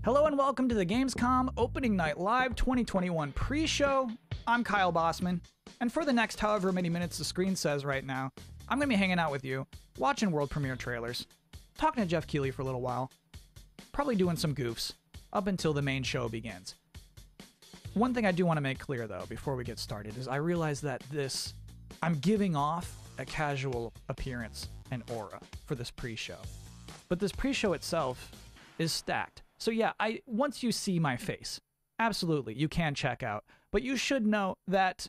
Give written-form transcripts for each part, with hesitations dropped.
Hello and welcome to the Gamescom Opening Night Live 2021 pre-show. I'm Kyle Bossman, and for the next however many minutes the screen says right now, I'm going to be hanging out with you, watching world premiere trailers, talking to Geoff Keighley for a little while, probably doing some goofs, up until the main show begins. One thing I do want to make clear, though, before we get started, is I realize that I'm giving off a casual appearance and aura for this pre-show. But this pre-show itself is stacked. So yeah, once you see my face, absolutely, you can check out. But you should know that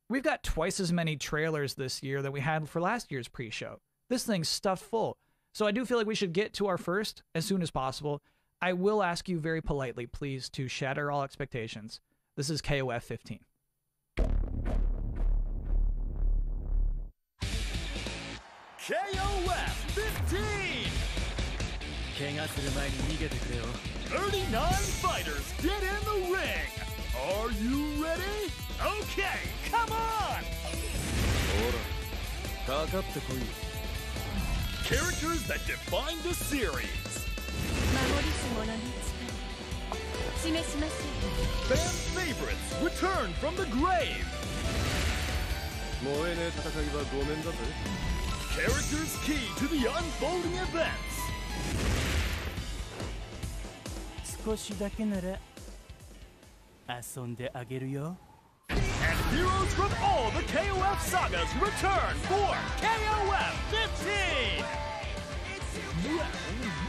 we've got twice as many trailers this year than we had for last year's pre-show. This thing's stuffed full. So I do feel like we should get to our first as soon as possible. I will ask you very politely, please, to shatter all expectations. This is KOF 15. KOF 15! 39 fighters get in the ring! Are you ready? Okay, come on! Characters that define the series. Fan favorites return from the grave. Characters key to the unfolding events. And heroes from all the KOF sagas return for KOF 15! Round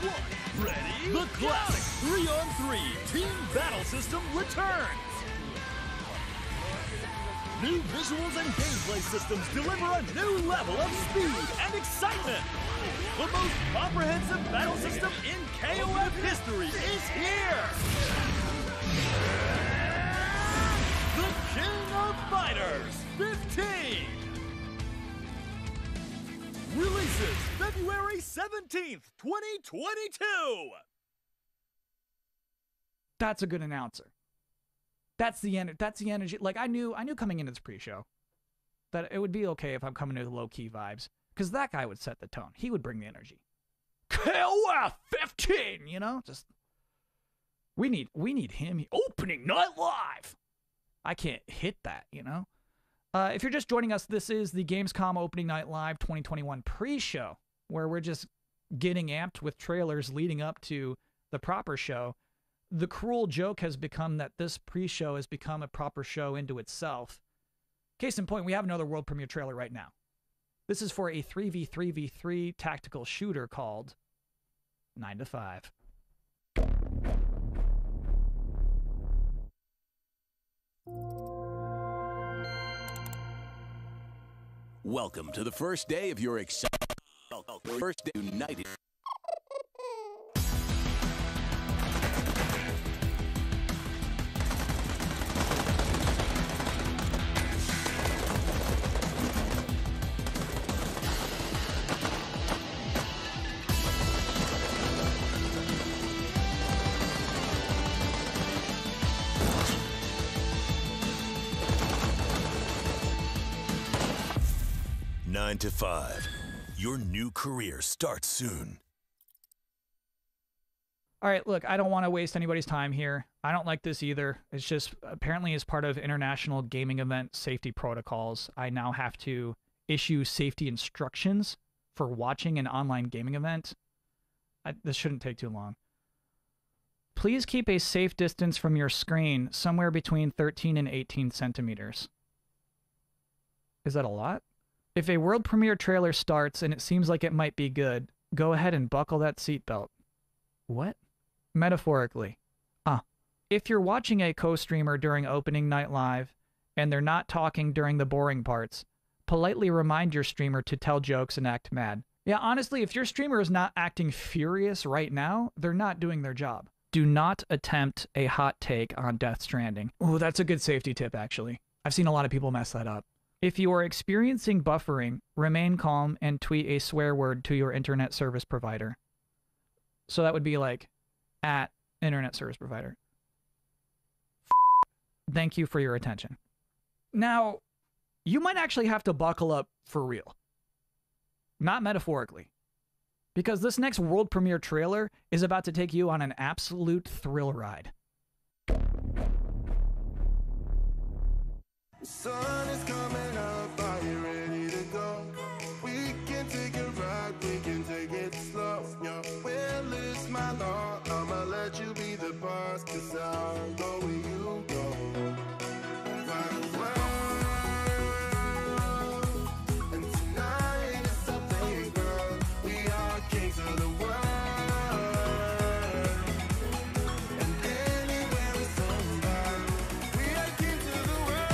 1, ready? The classic 3-on-3 team battle system returns! New visuals and gameplay systems deliver a new level of speed and excitement! The most comprehensive battle system in KOF history is here! The King of Fighters 15! Releases February 17th, 2022! That's a good announcer. That's the energy. Like, I knew coming into this pre-show that it would be okay if I'm coming in with low-key vibes, because that guy would set the tone. He would bring the energy. KOF 15, you know? Just we need him. Opening Night Live. I can't hit that, you know? If you're just joining us, this is the Gamescom Opening Night Live 2021 pre-show, where we're just getting amped with trailers leading up to the proper show. The cruel joke has become that this pre-show has become a proper show into itself. Case in point, we have another world premiere trailer right now. This is for a 3v3v3 tactical shooter called 9 to 5. Welcome to the first day of your exciting first day united. Nine to 5. Your new career starts soon. All right, look, I don't want to waste anybody's time here. I don't like this either. It's just apparently as part of international gaming event safety protocols, I now have to issue safety instructions for watching an online gaming event. This shouldn't take too long. Please keep a safe distance from your screen, somewhere between 13 and 18 centimeters. Is that a lot? If a world premiere trailer starts and it seems like it might be good, go ahead and buckle that seatbelt. What? Metaphorically. If you're watching a co-streamer during opening night live and they're not talking during the boring parts, politely remind your streamer to tell jokes and act mad. Yeah, honestly, if your streamer is not acting furious right now, they're not doing their job. Do not attempt a hot take on Death Stranding. Oh, that's a good safety tip, actually. I've seen a lot of people mess that up. If you are experiencing buffering, remain calm and tweet a swear word to your internet service provider. So that would be like, at internet service provider. Thank you for your attention. Now, you might actually have to buckle up for real. Not metaphorically. Because this next world premiere trailer is about to take you on an absolute thrill ride. The sun is coming up, are you ready to go? We can take a ride, we can take it slow. Yo, well, it's my law, I'ma let you be the boss, 'cause I'll go where you go. Ride the world, and tonight is something, girl. We are kings of the world. And anywhere is somebody, we are kings of the world.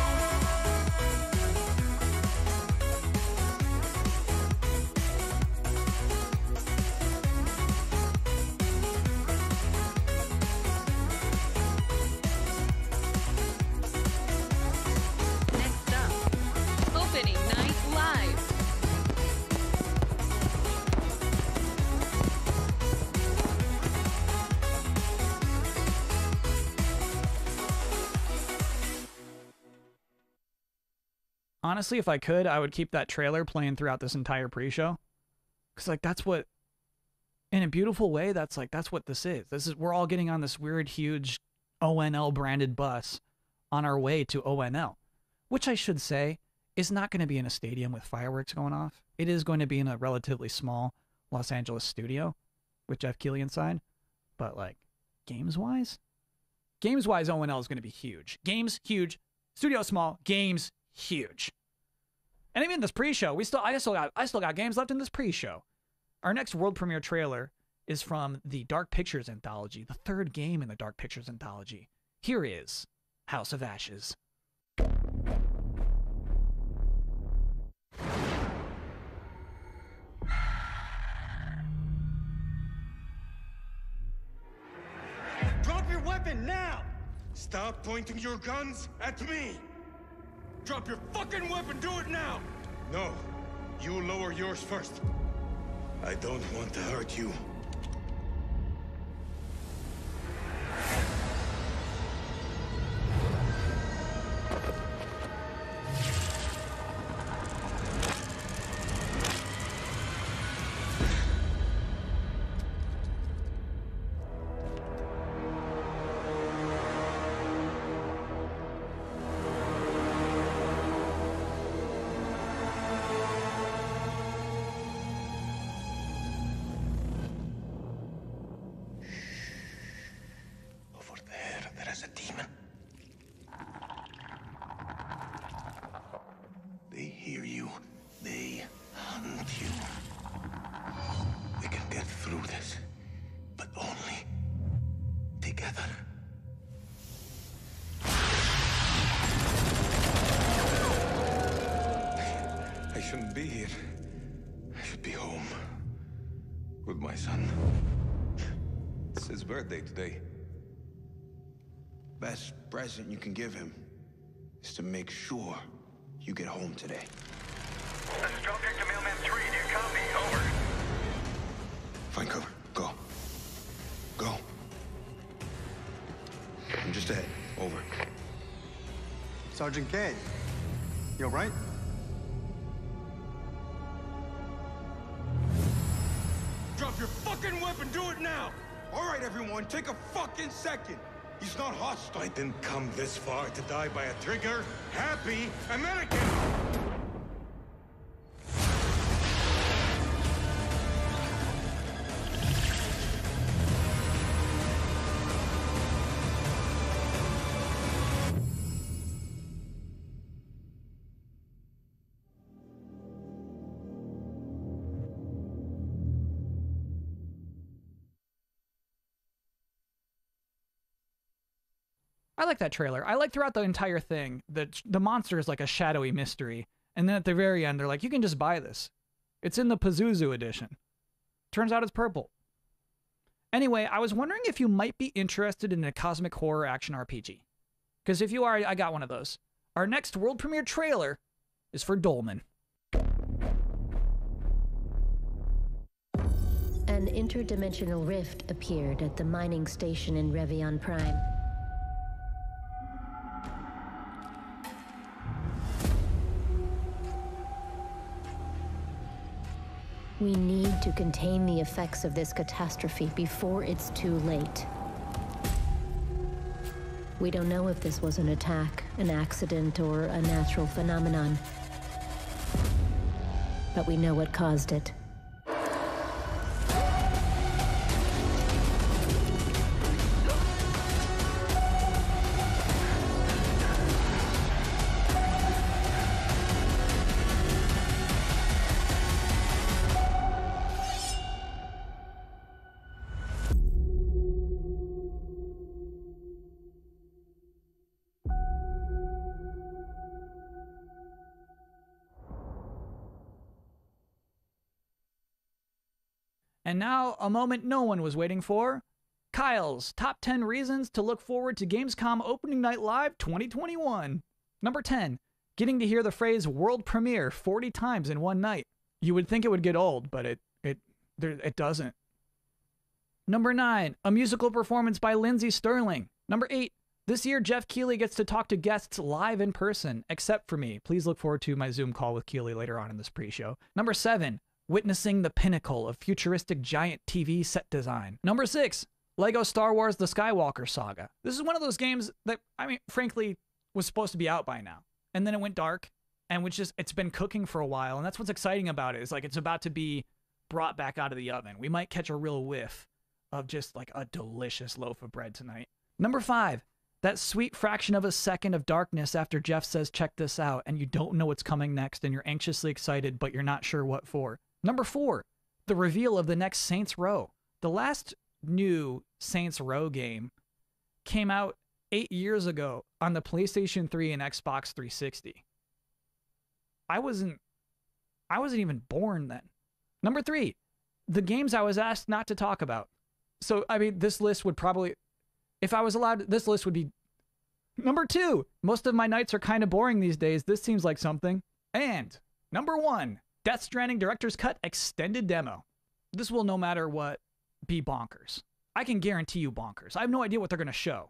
Next up, opening night live. Honestly, if I could, I would keep that trailer playing throughout this entire pre-show. Because, like, that's what, in a beautiful way, that's what this is. We're all getting on this weird, huge ONL branded bus on our way to ONL. Which I should say is not going to be in a stadium with fireworks going off. It is going to be in a relatively small Los Angeles studio with Geoff Keighley inside. But, like, games-wise? Games-wise, ONL is going to be huge. Games, huge. Studio, small. Games, huge. And even this pre-show, I still got games left in this pre-show. Our next world premiere trailer is from the Dark Pictures anthology, the third game in the Dark Pictures anthology. Here is House of Ashes. Drop your weapon now! Stop pointing your guns at me! Drop your fucking weapon, do it now! No, you lower yours first. I don't want to hurt you. Be here. I should be home with my son. It's his birthday today. Best present you can give him is to make sure you get home today. Instructor to Mailman 3, do you copy? Over. Find cover. Go. Go. I'm just ahead. Over. Sergeant K, you all right? Drop your fucking weapon, do it now! All right, everyone, take a fucking second. He's not hostile. I didn't come this far to die by a trigger-happy American! I like that trailer. I like throughout the entire thing that the monster is like a shadowy mystery. And then at the very end, they're like, you can just buy this. It's in the Pazuzu edition. Turns out it's purple. Anyway, I was wondering if you might be interested in a cosmic horror action RPG. Because if you are, I got one of those. Our next world premiere trailer is for Dolmen. An interdimensional rift appeared at the mining station in Revion Prime. We need to contain the effects of this catastrophe before it's too late. We don't know if this was an attack, an accident, or a natural phenomenon. But we know what caused it. And now, a moment no one was waiting for. Kyle's Top 10 Reasons to Look Forward to Gamescom Opening Night Live 2021. Number 10. Getting to hear the phrase world premiere 40 times in one night. You would think it would get old, but it doesn't. Number 9. A musical performance by Lindsey Stirling. Number 8. This year, Geoff Keighley gets to talk to guests live in person, except for me. Please look forward to my Zoom call with Keighley later on in this pre-show. Number 7. Witnessing the pinnacle of futuristic giant TV set design. Number 6, Lego Star Wars The Skywalker Saga. This is one of those games that, I mean, frankly, was supposed to be out by now. And then it went dark, and it's been cooking for a while, and that's what's exciting about it, is like it's about to be brought back out of the oven. We might catch a real whiff of just like a delicious loaf of bread tonight. Number 5, that sweet fraction of a second of darkness after Geoff says, check this out, and you don't know what's coming next, and you're anxiously excited, but you're not sure what for. Number 4, the reveal of the next Saints Row. The last new Saints Row game came out 8 years ago on the PlayStation 3 and Xbox 360. I wasn't even born then. Number 3, the games I was asked not to talk about. So, I mean, this list would probably, if I was allowed, this list would be number 2. Most of my nights are kind of boring these days. This seems like something. And number 1, Death Stranding Director's Cut Extended Demo. This will, no matter what, be bonkers. I can guarantee you bonkers. I have no idea what they're going to show.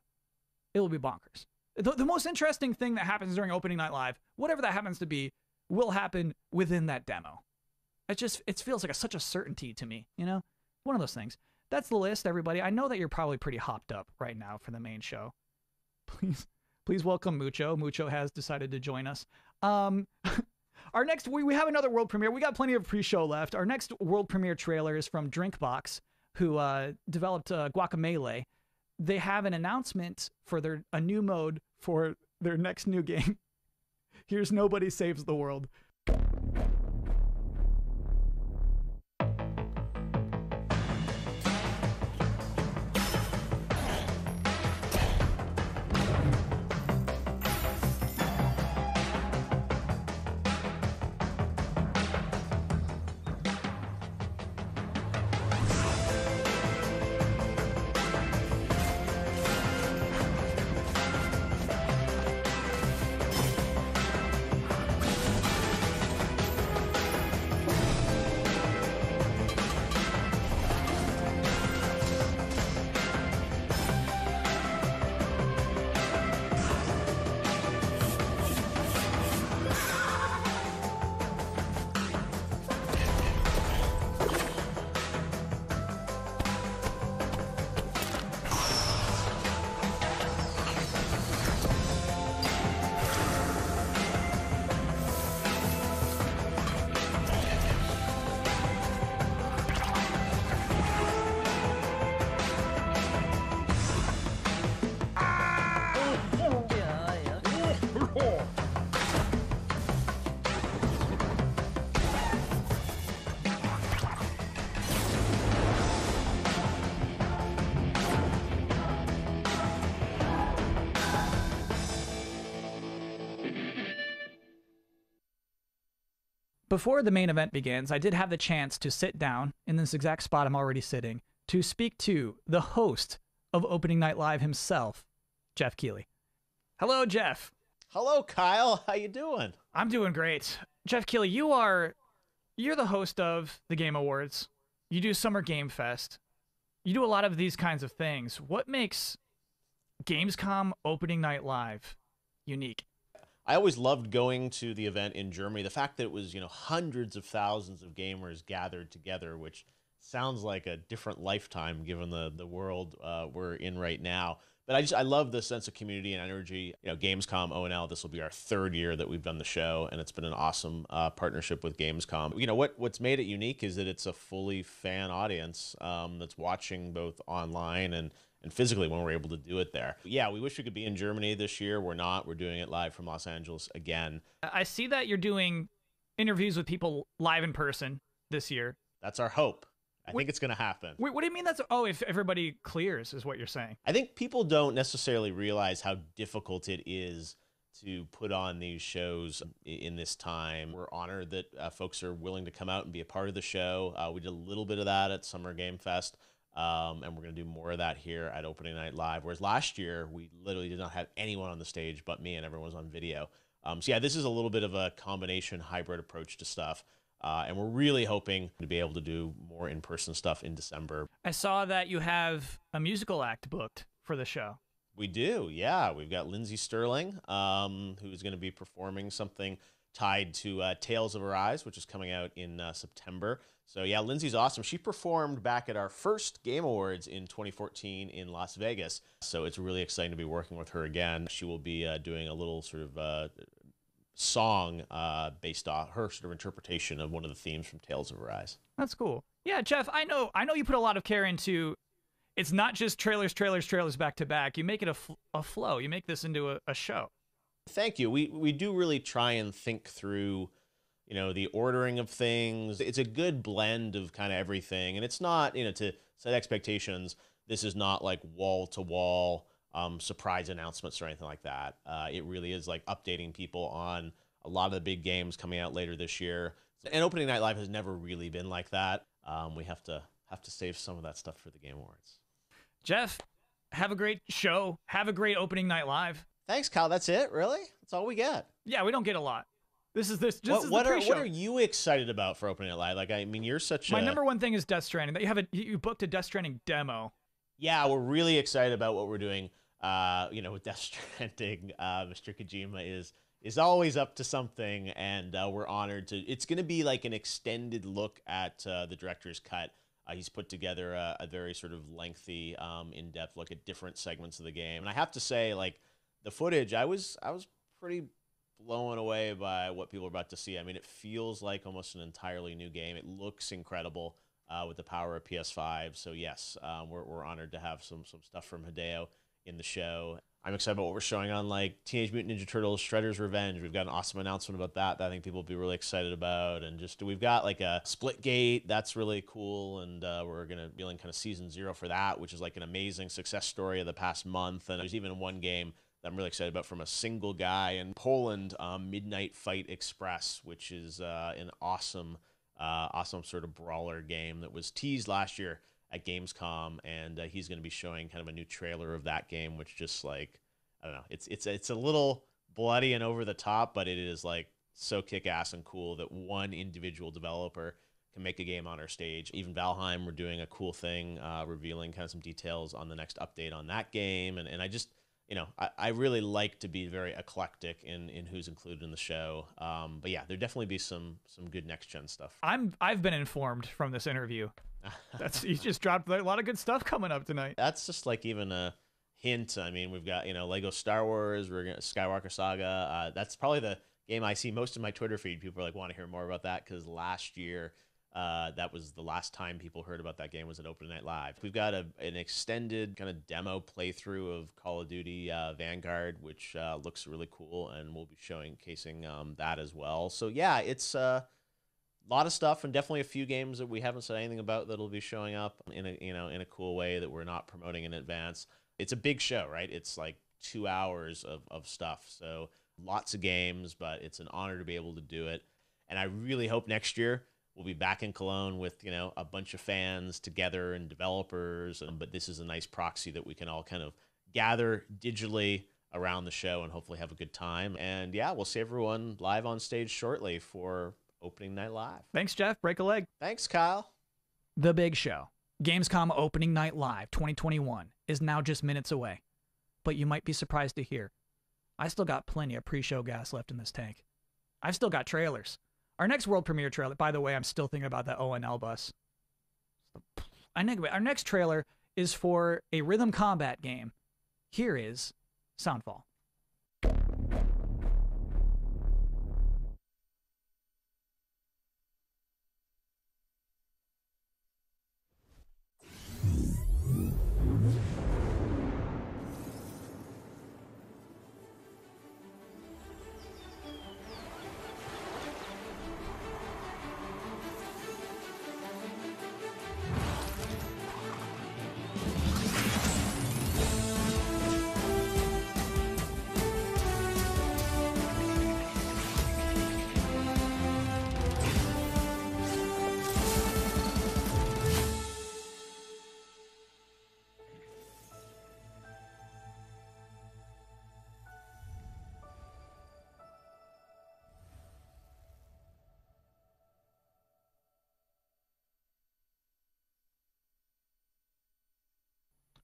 It will be bonkers. The most interesting thing that happens during Opening Night Live, whatever that happens to be, will happen within that demo. It feels like such a certainty to me, you know? One of those things. That's the list, everybody. I know that you're probably pretty hopped up right now for the main show. Please welcome Mucho. Mucho has decided to join us. Our next, we have another world premiere. We got plenty of pre-show left. Our next world premiere trailer is from Drinkbox, who developed Guacamelee. They have an announcement for a new mode for their next new game. Here's Nobody Saves the World. Before the main event begins, I did have the chance to sit down in this exact spot I'm already sitting to speak to the host of Opening Night Live himself, Geoff Keighley. Hello, Geoff. Hello, Kyle. How you doing? I'm doing great. Geoff Keighley, you're the host of the Game Awards. You do Summer Game Fest. You do a lot of these kinds of things. What makes Gamescom Opening Night Live unique? I always loved going to the event in Germany. The fact that it was, hundreds of thousands of gamers gathered together, which sounds like a different lifetime given the world we're in right now. But I love the sense of community and energy. Gamescom, ONL, this will be our 3rd year that we've done the show, and it's been an awesome partnership with Gamescom. What's made it unique is that it's a fully fan audience that's watching both online and physically when we're able to do it there. Yeah, we wish we could be in Germany this year. We're not. We're doing it live from Los Angeles again. I see that you're doing interviews with people live in person this year. That's our hope. I think it's going to happen. Wait, what do you mean if everybody clears is what you're saying? I think people don't necessarily realize how difficult it is to put on these shows in this time. We're honored that folks are willing to come out and be a part of the show. We did a little bit of that at Summer Game Fest, and we're going to do more of that here at Opening Night Live, whereas last year we literally did not have anyone on the stage but me, and everyone was on video. So yeah, this is a little bit of a combination hybrid approach to stuff. And we're really hoping to be able to do more in-person stuff in December. I saw that you have a musical act booked for the show. We do, yeah. We've got Lindsey Stirling, who's going to be performing something tied to Tales of Arise, which is coming out in September. So yeah, Lindsey's awesome. She performed back at our first Game Awards in 2014 in Las Vegas. So it's really exciting to be working with her again. She will be doing a little sort of song based off her sort of interpretation of one of the themes from Tales of Arise. That's cool. Yeah, Geoff, I know you put a lot of care into. It's not just trailers back to back. You make it a flow. You make this into a show. Thank you. We do really try and think through, the ordering of things. It's a good blend of kind of everything, and it's not, to set expectations. This is not like wall to wall surprise announcements or anything like that. It really is like updating people on a lot of the big games coming out later this year. And Opening Night Live has never really been like that. We have to save some of that stuff for the Game Awards. Geoff, have a great show. Have a great Opening Night Live. Thanks, Kyle. That's it? Really? That's all we get? Yeah, we don't get a lot. What are you excited about for Opening Night Live? Like, I mean, you're such My number one thing is Death Stranding. That you booked a Death Stranding demo. Yeah, we're really excited about what we're doing. With Death Stranding, Mr. Kojima is always up to something, and we're honored to. It's going to be like an extended look at the director's cut. He's put together a very sort of lengthy, in-depth look at different segments of the game, and I have to say, like the footage, I was pretty blown away by what people are about to see. I mean, it feels like almost an entirely new game. It looks incredible with the power of PS5. So yes, we're honored to have some stuff from Hideo in the show. I'm excited about what we're showing on like Teenage Mutant Ninja Turtles Shredder's Revenge. We've got an awesome announcement about that I think people will be really excited about. And just we've got like a Splitgate that's really cool, and we're gonna be in kind of season 0 for that, which is like an amazing success story of the past month. And there's even one game that I'm really excited about from a single guy in Poland, Midnight Fight Express, which is an awesome sort of brawler game that was teased last year at Gamescom, and he's going to be showing kind of a new trailer of that game, which just like, I don't know, it's a little bloody and over the top, but it is like so kick-ass and cool that one individual developer can make a game on our stage. Even Valheim, we're doing a cool thing, revealing kind of some details on the next update on that game, and I just, I really like to be very eclectic in who's included in the show. But yeah, there'll definitely be some good next-gen stuff. I've been informed from this interview. You just dropped a lot of good stuff coming up tonight. That's just like even a hint. I mean, we've got Lego Star Wars, we're gonna Skywalker Saga. That's probably the game I see most in my Twitter feed. People are like want to hear more about that because last year that was the last time people heard about that game was at Opening Night Live. We've got an extended kind of demo playthrough of Call of Duty Vanguard, which looks really cool, and we'll be showcasing that as well. So yeah, it's a lot of stuff, and definitely a few games that we haven't said anything about that'll be showing up in a cool way that we're not promoting in advance. It's a big show, right? It's like 2 hours of stuff, so lots of games, but it's an honor to be able to do it. And I really hope next year we'll be back in Cologne with a bunch of fans together and developers, but this is a nice proxy that we can all kind of gather digitally around the show and hopefully have a good time. And yeah, we'll see everyone live on stage shortly for Opening Night Live. Thanks, Geoff. Break a leg. Thanks, Kyle. The big show, Gamescom Opening Night Live 2021, is now just minutes away. But you might be surprised to hear I still got plenty of pre-show gas left in this tank. I've still got trailers. Our next world premiere trailer, by the way, I'm still thinking about that ONL bus. Anyway, our next trailer is for a rhythm combat game. Here is Soundfall.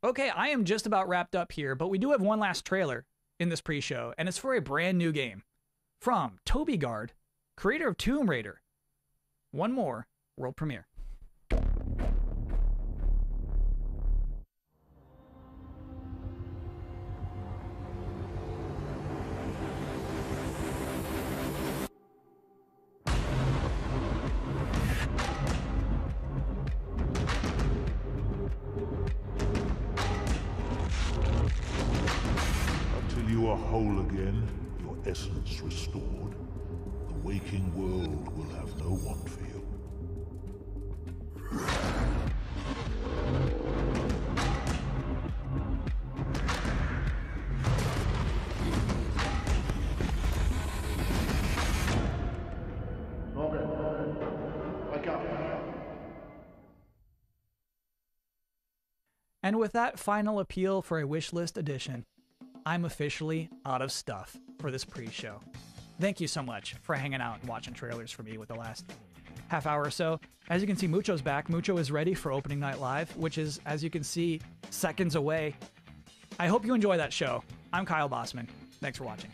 Okay, I am just about wrapped up here, but we do have one last trailer in this pre-show, and it's for a brand new game from Toby Gard, creator of Tomb Raider. One more world premiere. You are whole again, your essence restored. The waking world will have no want for you. Wake up. And with that final appeal for a wishlist edition, I'm officially out of stuff for this pre-show. Thank you so much for hanging out and watching trailers for me with the last half hour or so. As you can see, Mucho's back. Mucho is ready for opening night live, which is, as you can see, seconds away. I hope you enjoy that show. I'm Kyle Bossman. Thanks for watching.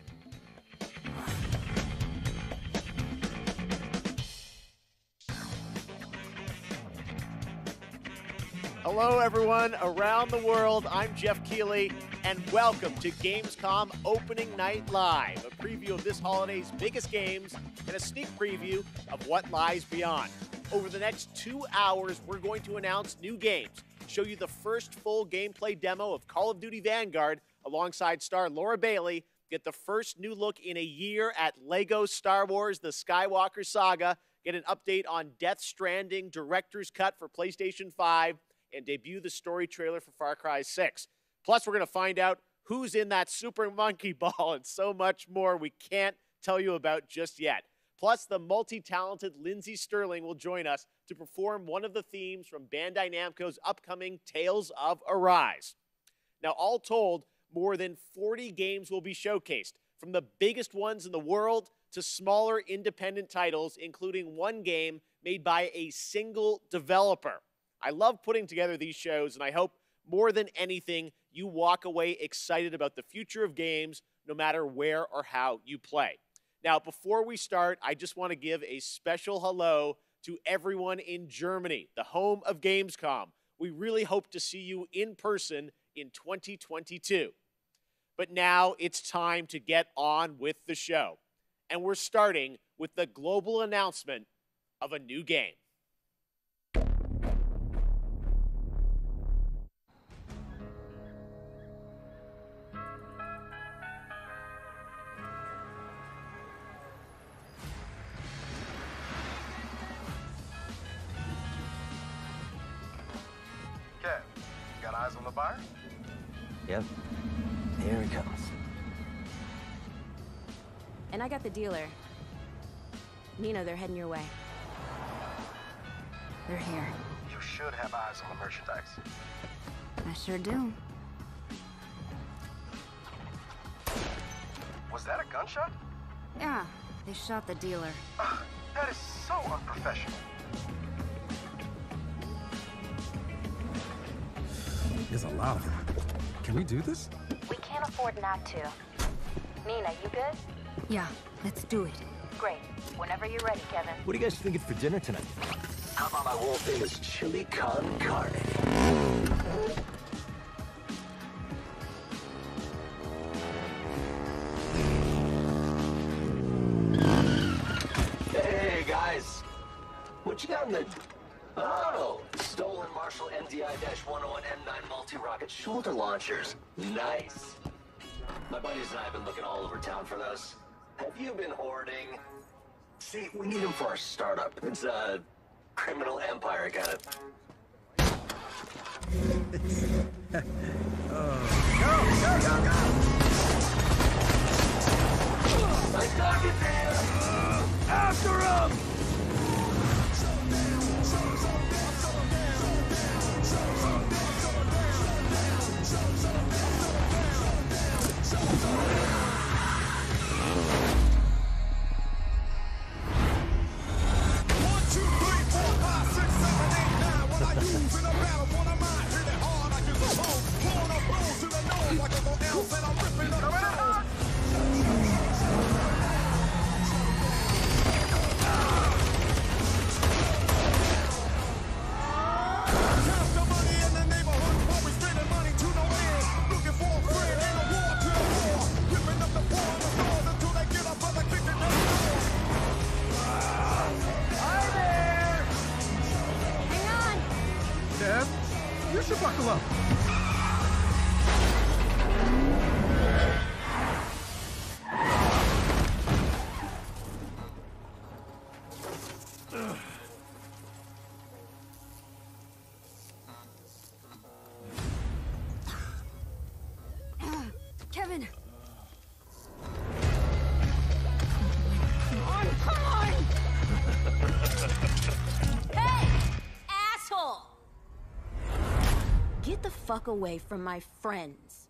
Hello, everyone around the world. I'm Geoff Keighley, and welcome to Gamescom Opening Night Live, a preview of this holiday's biggest games and a sneak preview of what lies beyond. Over the next 2 hours, we're going to announce new games, show you the first full gameplay demo of Call of Duty Vanguard alongside star Laura Bailey, get the first new look in a year at LEGO Star Wars The Skywalker Saga, get an update on Death Stranding Director's Cut for PlayStation 5, and debut the story trailer for Far Cry 6. Plus, we're going to find out who's in that super monkey ball and so much more we can't tell you about just yet. Plus, the multi-talented Lindsey Stirling will join us to perform one of the themes from Bandai Namco's upcoming Tales of Arise. Now, all told, more than 40 games will be showcased, from the biggest ones in the world to smaller independent titles, including one game made by a single developer. I love putting together these shows, and I hope more than anything, you walk away excited about the future of games, no matter where or how you play. Now, before we start, I just want to give a special hello to everyone in Germany, the home of Gamescom. We really hope to see you in person in 2022. But now it's time to get on with the show. And we're starting with the global announcement of a new game. Eyes on the buyer? Yep. Here he comes. And I got the dealer. Nina, they're heading your way. They're here. You should have eyes on the merchandise. I sure do. Was that a gunshot? Yeah, they shot the dealer. That is so unprofessional. There's a lot of them. Can we do this? We can't afford not to. Nina, you good? Yeah, let's do it. Great. Whenever you're ready, Kevin. What are you guys thinking for dinner tonight? How about my world famous chili con carne? Hey guys, what you got in the... Oh, stolen Marshall MDI-101 M9 multi-rocket shoulder launchers. Nice. My buddies and I have been looking all over town for those. Have you been hoarding? See, we need them for our startup. It's a criminal empire kind of... Go! I got it there! After him! You should buckle up. Kevin! Come on! Hey! Asshole! Get the fuck away from my friends.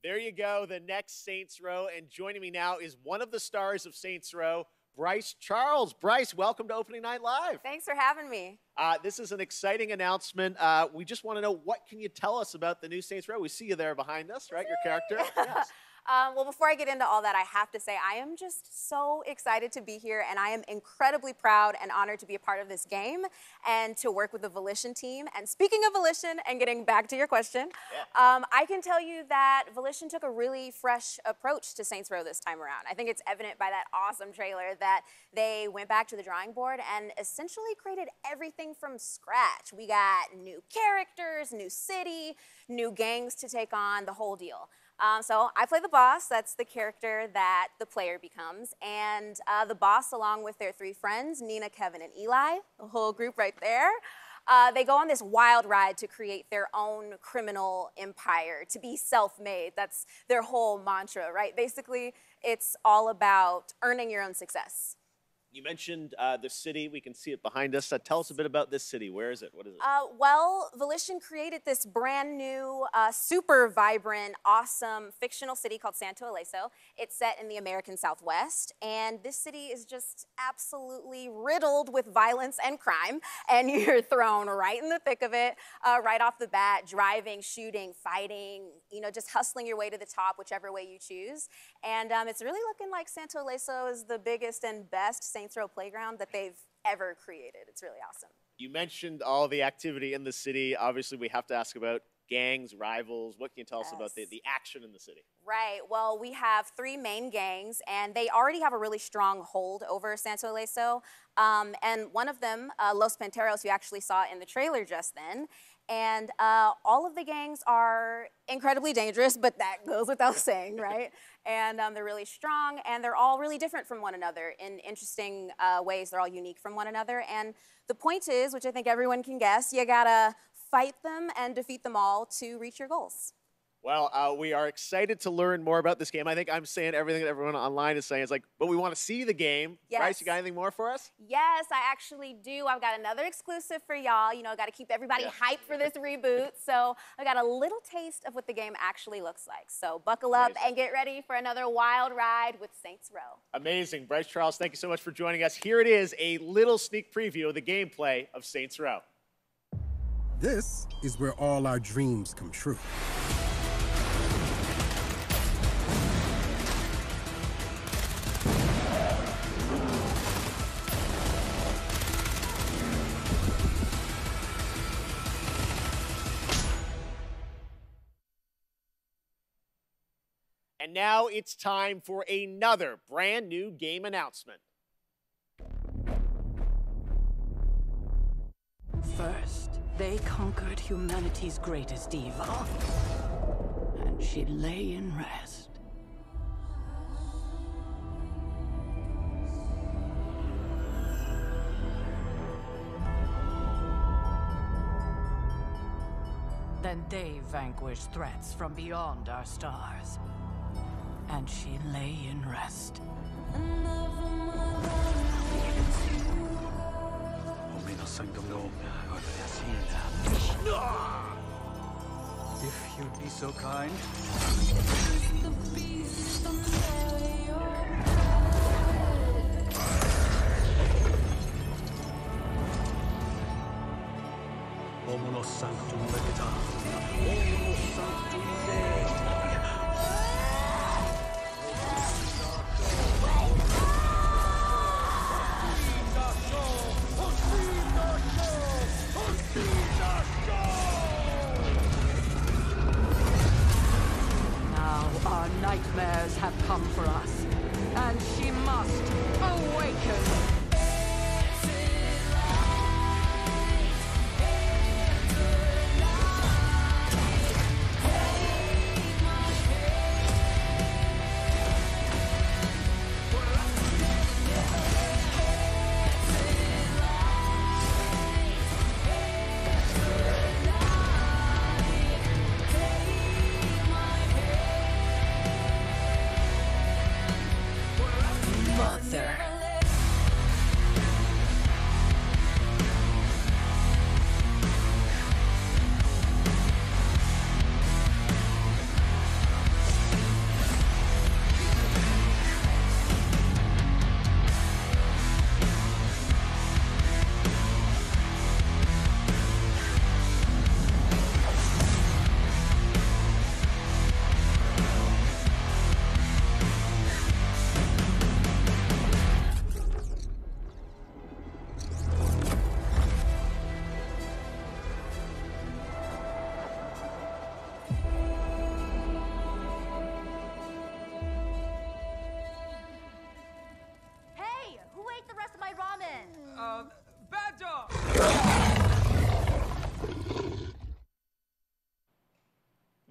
There you go, the next Saints Row. And joining me now is one of the stars of Saints Row, Bryce Charles. Bryce, welcome to Opening Night Live. Thanks for having me. This is an exciting announcement. We just want to know, what can you tell us about the new Saints Row? We see you there behind us, right? Your character. Yes. Well, before I get into all that, I have to say I am just so excited to be here, and I am incredibly proud and honored to be a part of this game and to work with the Volition team. And speaking of Volition, and getting back to your question, I can tell you that Volition took a really fresh approach to Saints Row this time around. I think it's evident by that awesome trailer that they went back to the drawing board and essentially created everything from scratch. We got new characters, new city, new gangs to take on, the whole deal. So I play the boss. That's the character that the player becomes. And the boss, along with their three friends, Nina, Kevin, and Eli, the whole group right there, they go on this wild ride to create their own criminal empire, to be self-made. That's their whole mantra, right? Basically, it's all about earning your own success. You mentioned the city. We can see it behind us. Tell us a bit about this city. Where is it? What is it? Well, Volition created this brand new, super vibrant, awesome fictional city called Santo Ileso. It's set in the American Southwest, and this city is just absolutely riddled with violence and crime, and you're thrown right in the thick of it, right off the bat, driving, shooting, fighting, you know, just hustling your way to the top, whichever way you choose. And it's really looking like Santo Ileso is the biggest and best Saints Row playground that they've ever created. It's really awesome. You mentioned all the activity in the city. Obviously, we have to ask about gangs, rivals. What can you tell us about the action in the city? Right. Well, we have three main gangs, and they already have a really strong hold over Santo Ileso. And one of them, Los Panteros, you actually saw in the trailer just then. And all of the gangs are incredibly dangerous, but that goes without saying, right? And they're really strong, and they're all really different from one another in interesting ways. They're all unique from one another. And the point is, which I think everyone can guess, you gotta fight them and defeat them all to reach your goals. Well, we are excited to learn more about this game. I think I'm saying everything that everyone online is saying. It's like, but we want to see the game. Yes. Bryce, you got anything more for us? Yes, I actually do. I've got another exclusive for y'all. You know, got to keep everybody hyped for this reboot. So I got a little taste of what the game actually looks like. So buckle up and get ready for another wild ride with Saints Row. Amazing. Bryce Charles, thank you so much for joining us. Here it is, a little sneak preview of the gameplay of Saints Row. This is where all our dreams come true. And now it's time for another brand new game announcement. First, they conquered humanity's greatest evil, and she lay in rest. Then they vanquished threats from beyond our stars, and she lay in rest. If you'd be so kind. Omonos sanctum legita. Omonos sanctum Dei. Now our nightmares have come for us, and she must awaken.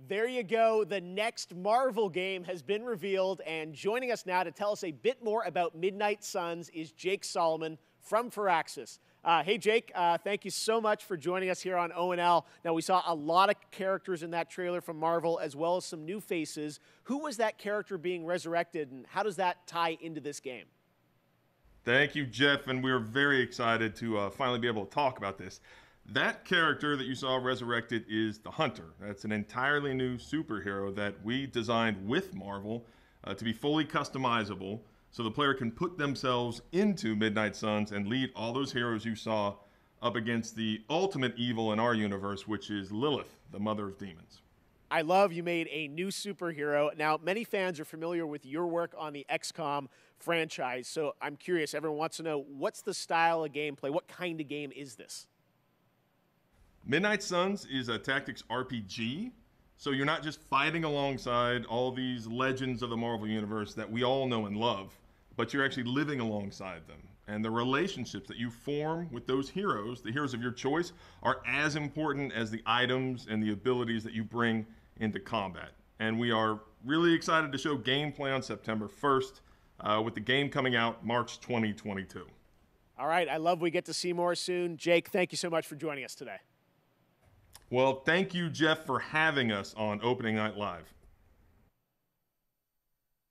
There you go. The next Marvel game has been revealed, and joining us now to tell us a bit more about Midnight Suns is Jake Solomon from Firaxis. Hey, Jake, thank you so much for joining us here on O&L. Now, we saw a lot of characters in that trailer from Marvel, as well as some new faces. Who was that character being resurrected, and how does that tie into this game? Thank you, Jeff, and we're very excited to finally be able to talk about this. That character that you saw resurrected is the Hunter. That's an entirely new superhero that we designed with Marvel to be fully customizable, so the player can put themselves into Midnight Suns and lead all those heroes you saw up against the ultimate evil in our universe, which is Lilith, the mother of demons. I love you made a new superhero. Now, many fans are familiar with your work on the XCOM franchise, so I'm curious, everyone wants to know, what's the style of gameplay? What kind of game is this? Midnight Suns is a tactics RPG, so you're not just fighting alongside all these legends of the Marvel Universe that we all know and love, but you're actually living alongside them. And the relationships that you form with those heroes, the heroes of your choice, are as important as the items and the abilities that you bring into combat. And we are really excited to show gameplay on September 1st, with the game coming out March 2022. All right, I love we get to see more soon. Jake, thank you so much for joining us today. Well, thank you, Geoff, for having us on Opening Night Live.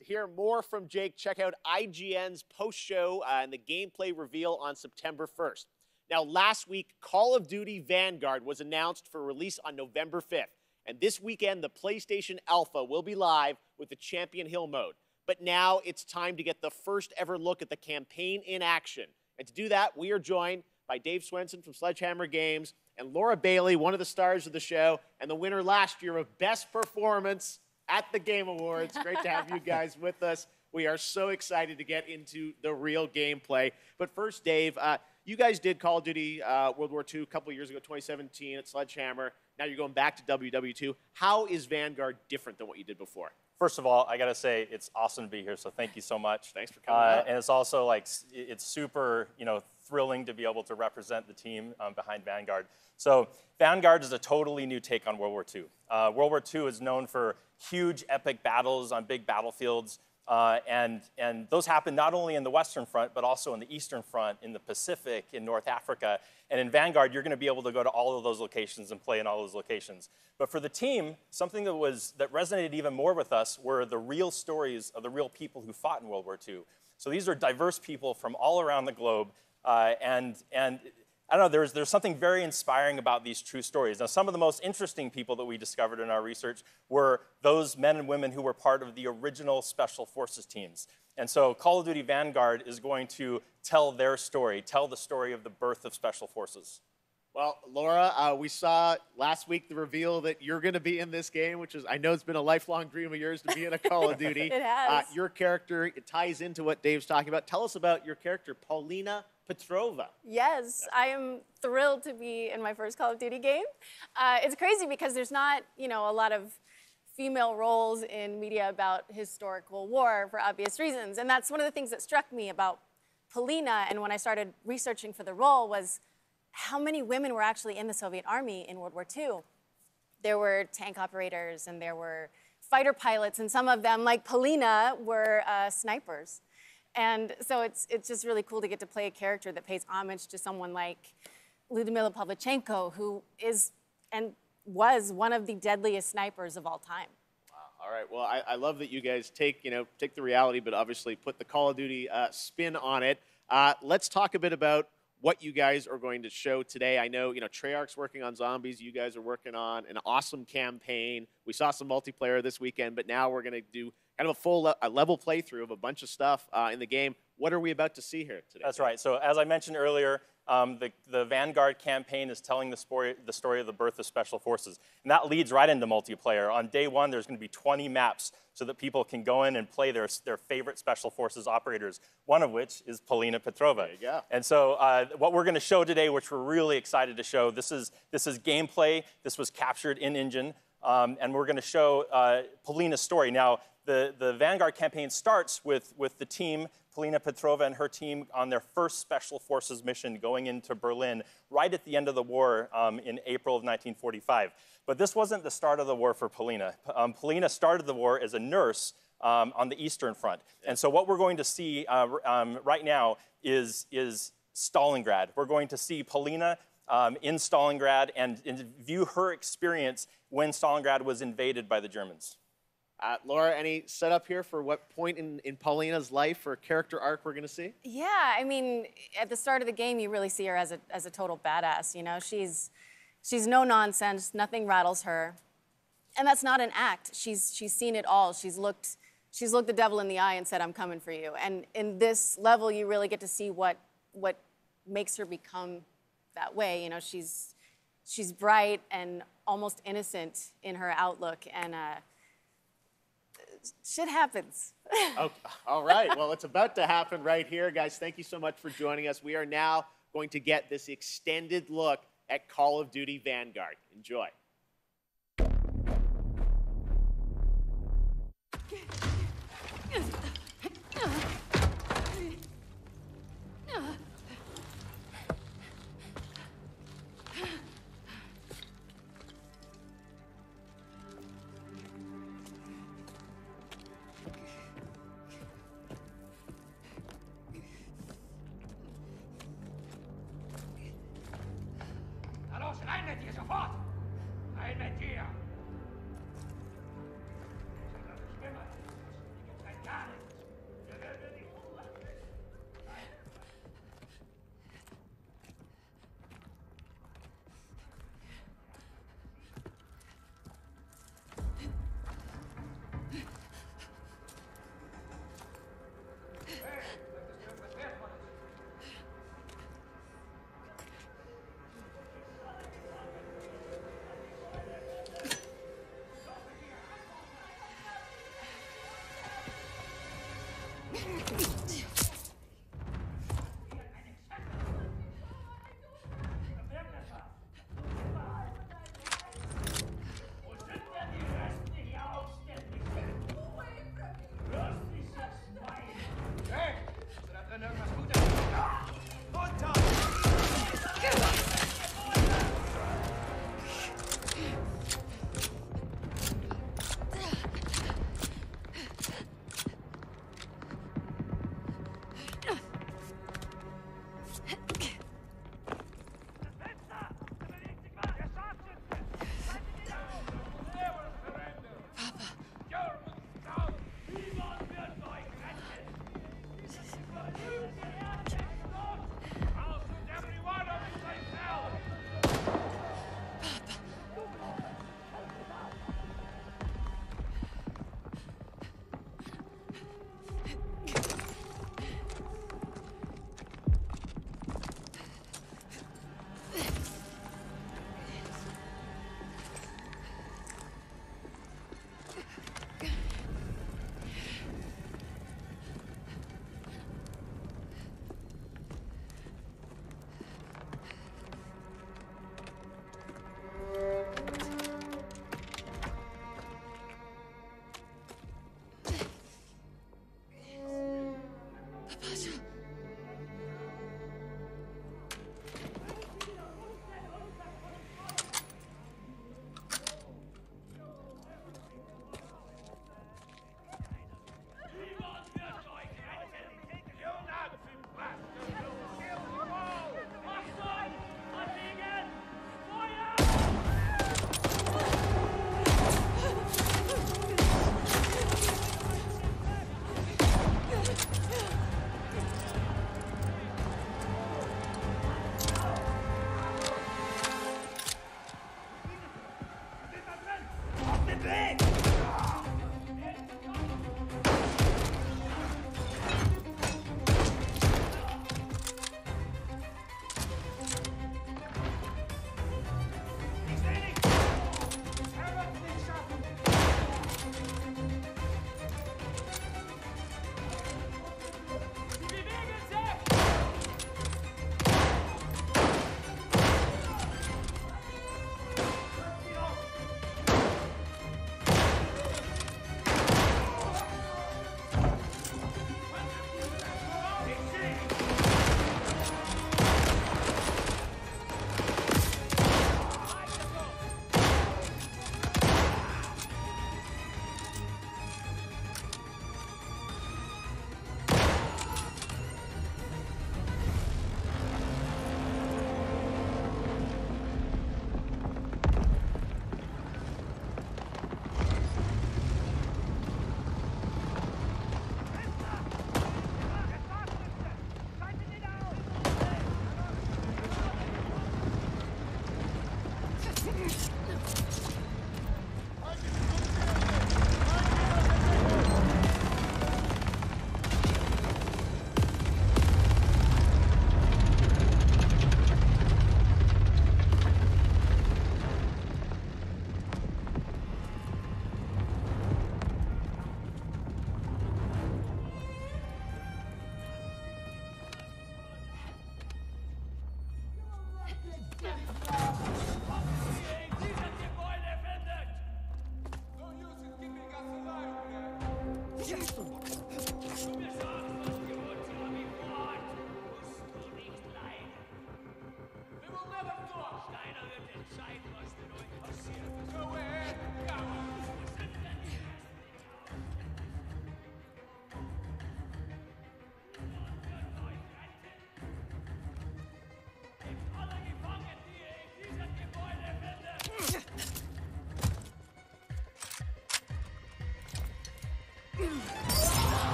To hear more from Jake, check out IGN's post-show and the gameplay reveal on September 1st. Now, last week, Call of Duty Vanguard was announced for release on November 5th. And this weekend, the PlayStation Alpha will be live with the Champion Hill mode. But now it's time to get the first ever look at the campaign in action. And to do that, we are joined by Dave Swenson from Sledgehammer Games and Laura Bailey, one of the stars of the show and the winner last year of Best Performance at the Game Awards. Great to have you guys with us. We are so excited to get into the real gameplay. But first, Dave, you guys did Call of Duty World War II a couple years ago, 2017 at Sledgehammer. Now you're going back to WW2. How is Vanguard different than what you did before? First of all, I got to say it's awesome to be here, so thank you so much. Thanks for coming out. And it's also like, it's super, thrilling to be able to represent the team behind Vanguard. So Vanguard is a totally new take on World War II. World War II is known for huge epic battles on big battlefields. And those happen not only in the Western Front, but also in the Eastern Front, in the Pacific, in North Africa. And in Vanguard, you're going to be able to go to all of those locations and play in all those locations. But for the team, something that resonated even more with us were the real stories of the real people who fought in World War II. So these are diverse people from all around the globe. And I don't know, there's something very inspiring about these true stories. Now, some of the most interesting people that we discovered in our research were those men and women who were part of the original Special Forces teams. And so Call of Duty Vanguard is going to tell their story, tell the story of the birth of Special Forces. Well, Laura, we saw last week the reveal that you're going to be in this game, which is, I know it's been a lifelong dream of yours to be in a Call of Duty. It has. Your character, it ties into what Dave's talking about. Tell us about your character, Paulina Petrova. Yes, I am thrilled to be in my first Call of Duty game. It's crazy because there's not, a lot of female roles in media about historical war for obvious reasons. And that's one of the things that struck me about Paulina, and when I started researching for the role, was how many women were actually in the Soviet Army in World War II. There were tank operators, and there were fighter pilots, and some of them, like Paulina, were snipers. And so it's just really cool to get to play a character that pays homage to someone like Lyudmila Pavlichenko, who is and was one of the deadliest snipers of all time. Wow. All right. Well, I love that you guys take the reality, but obviously put the Call of Duty spin on it. Let's talk a bit about what you guys are going to show today. I know, Treyarch's working on zombies. You guys are working on an awesome campaign. We saw some multiplayer this weekend, but now we're going to do kind of a full level playthrough of a bunch of stuff in the game. What are we about to see here today? That's right. So as I mentioned earlier, the Vanguard campaign is telling the story of the birth of Special Forces. And that leads right into multiplayer. On day one, there's going to be 20 maps so that people can go in and play their favorite Special Forces operators, one of which is Paulina Petrova. There you go. And so what we're going to show today, which we're really excited to show, this is gameplay. This was captured in-engine. And we're going to show Paulina's story. Now, the Vanguard campaign starts with the team, Paulina Petrova and her team, on their first Special Forces mission going into Berlin right at the end of the war in April of 1945. But this wasn't the start of the war for Paulina. Paulina started the war as a nurse on the Eastern Front. And so what we're going to see right now is Stalingrad. We're going to see Paulina in Stalingrad and view her experience when Stalingrad was invaded by the Germans. Laura, any setup here for what point in Paulina's life or character arc we're going to see? Yeah, I mean, at the start of the game, you really see her as a total badass. She's no nonsense. Nothing rattles her, and that's not an act. She's seen it all. She's looked the devil in the eye and said, "I'm coming for you." And in this level, you really get to see what makes her become that way. She's bright and almost innocent in her outlook, and shit happens. Okay. All right. Well, it's about to happen right here. Guys, thank you so much for joining us. We are now going to get this extended look at Call of Duty Vanguard. Enjoy. Na los, rein mit dir sofort!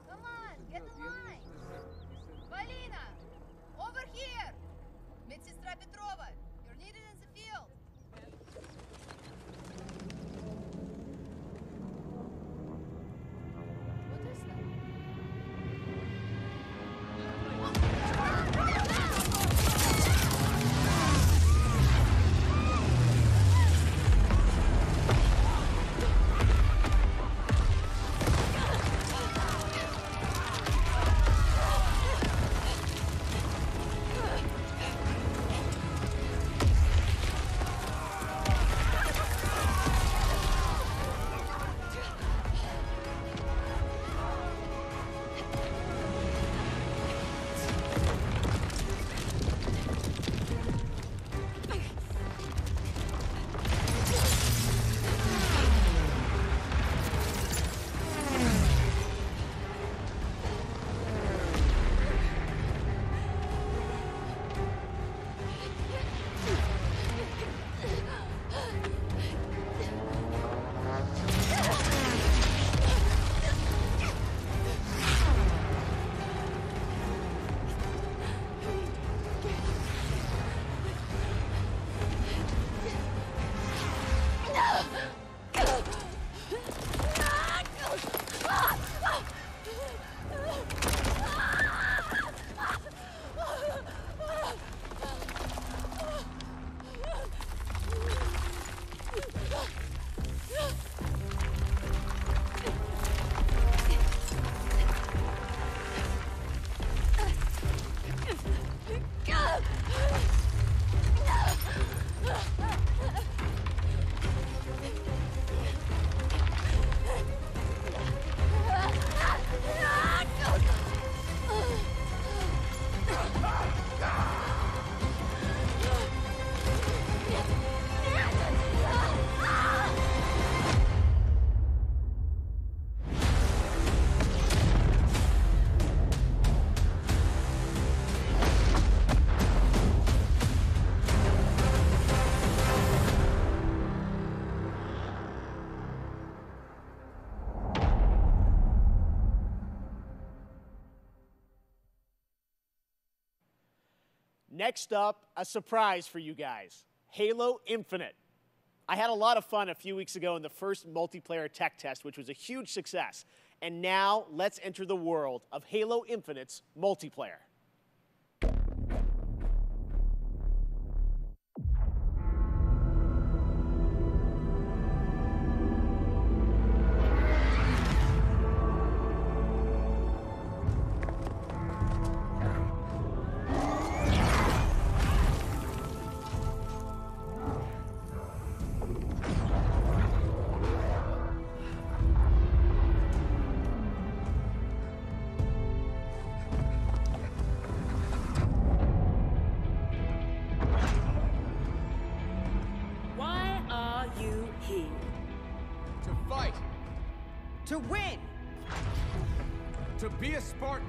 Come on, get in line. Paulina, over here. Medсестра Petrova, you're needed in the field. What is that? Next up, a surprise for you guys, Halo Infinite. I had a lot of fun a few weeks ago in the first multiplayer tech test, which was a huge success. And now, let's enter the world of Halo Infinite's multiplayer. To win! To be a Spartan!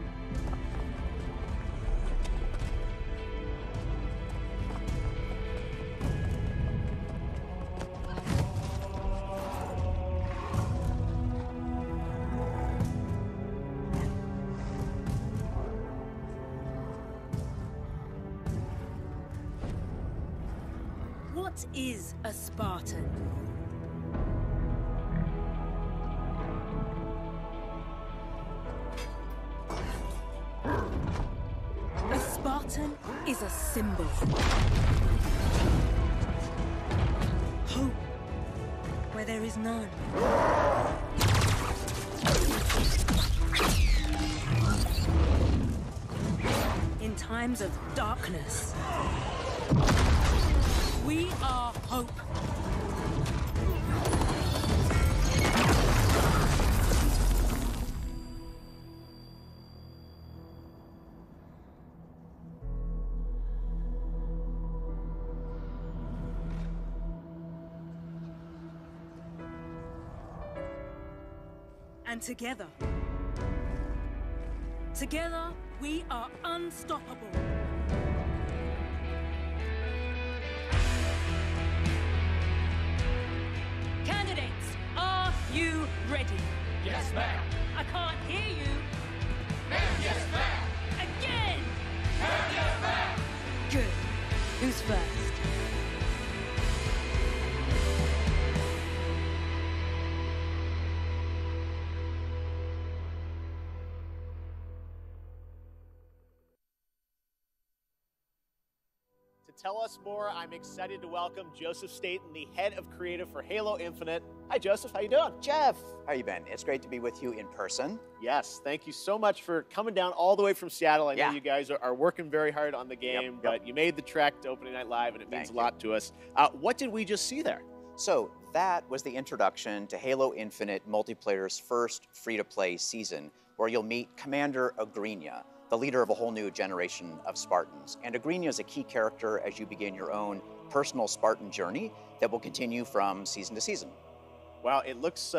What is a Spartan? A Spartan is a symbol. Hope where there is none. In times of darkness, we are hope. And together, we are unstoppable. Candidates, are you ready? yes, ma'am. I can't hear you. Ma'am, yes, ma'am. Again. Ma'am, yes, ma'am. Good. Who's first? To tell us more, I'm excited to welcome Joseph Staten, the head of creative for Halo Infinite. Hi, Joseph. How you doing? Jeff, how you been? It's great to be with you in person. Yes, thank you so much for coming down all the way from Seattle. I know Yeah. you guys are working very hard on the game, but you made the trek to Opening Night Live, and it means a lot to us. What did we just see there? So that was the introduction to Halo Infinite multiplayer's first free-to-play season, where you'll meet Commander Agrinia, the leader of a whole new generation of Spartans. And Agrinia is a key character as you begin your own personal Spartan journey that will continue from season to season. Well, it looks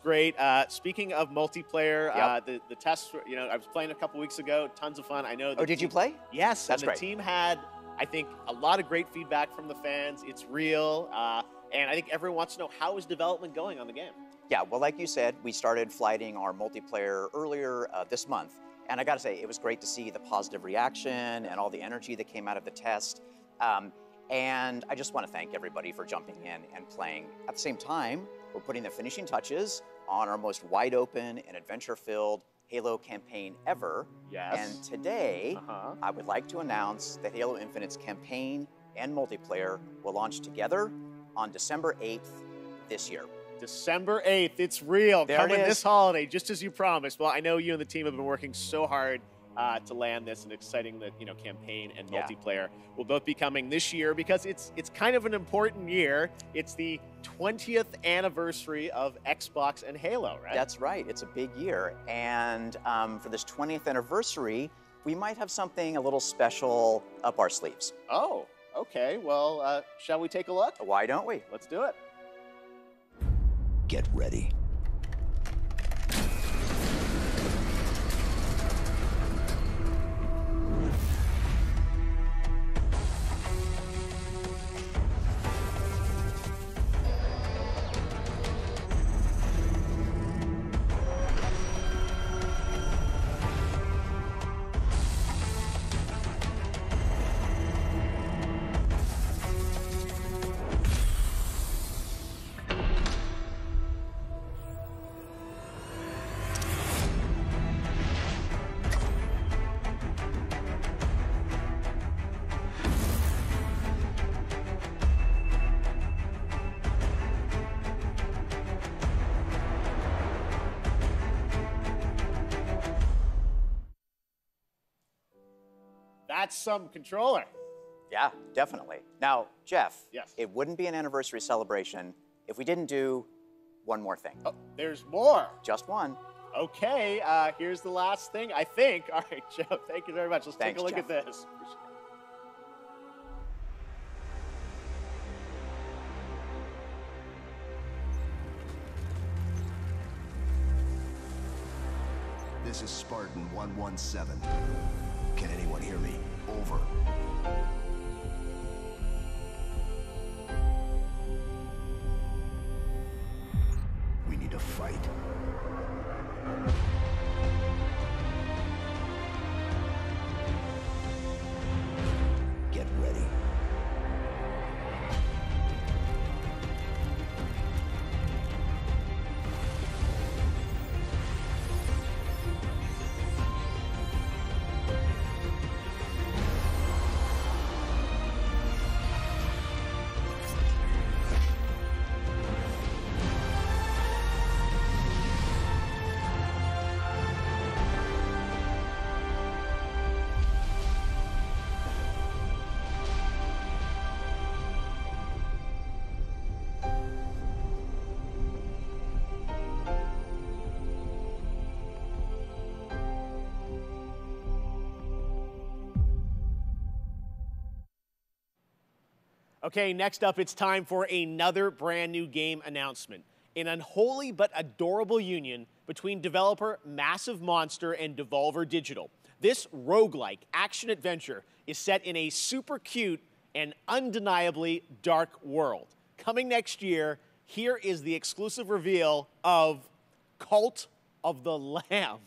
great. Speaking of multiplayer, the tests, I was playing a couple weeks ago, tons of fun. I know. Oh, did you play? Yes, That's and the great. team had, I think, a lot of great feedback from the fans. It's real, and I think everyone wants to know, how is development going on the game? Yeah, well, like you said, we started flighting our multiplayer earlier this month. And I gotta say, it was great to see the positive reaction and all the energy that came out of the test. And I just want to thank everybody for jumping in and playing. At the same time, we're putting the finishing touches on our most wide open and adventure-filled Halo campaign ever. Yes. And today, I would like to announce that Halo Infinite's campaign and multiplayer will launch together on December 8th this year. December 8th, it's real, There it coming is. this holiday, just as you promised. Well, I know you and the team have been working so hard to land this, and exciting that campaign and multiplayer will both be coming this year, because it's kind of an important year. It's the 20th anniversary of Xbox and Halo, right? That's right. It's a big year. And for this 20th anniversary, we might have something a little special up our sleeves. Oh, okay. Well, shall we take a look? Why don't we? Let's do it. Get ready. That's some controller. Yeah, definitely. Now, Jeff, Yes. it wouldn't be an anniversary celebration if we didn't do one more thing. Oh, there's more. Just one. Okay, here's the last thing, I think. All right, Joe, thank you very much. Let's take Thanks, a look Jeff. at this. This is Spartan 117. Can anyone hear me? Over. We need to fight. Get ready. Okay, next up, it's time for another brand new game announcement. An unholy but adorable union between developer Massive Monster and Devolver Digital. This roguelike action-adventure is set in a super cute and undeniably dark world. Coming next year, here is the exclusive reveal of Cult of the Lamb.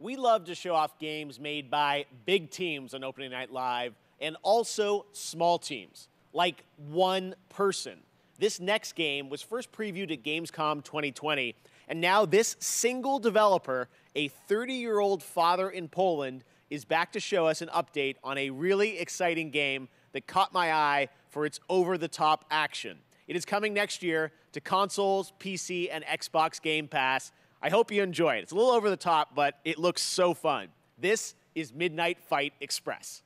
We love to show off games made by big teams on Opening Night Live and also small teams, like one person. This next game was first previewed at Gamescom 2020, and now this single developer, a 30-year-old father in Poland, is back to show us an update on a really exciting game that caught my eye for its over-the-top action. It is coming next year to consoles, PC, and Xbox Game Pass. I hope you enjoy it. It's a little over the top, but it looks so fun. This is Midnight Fight Express.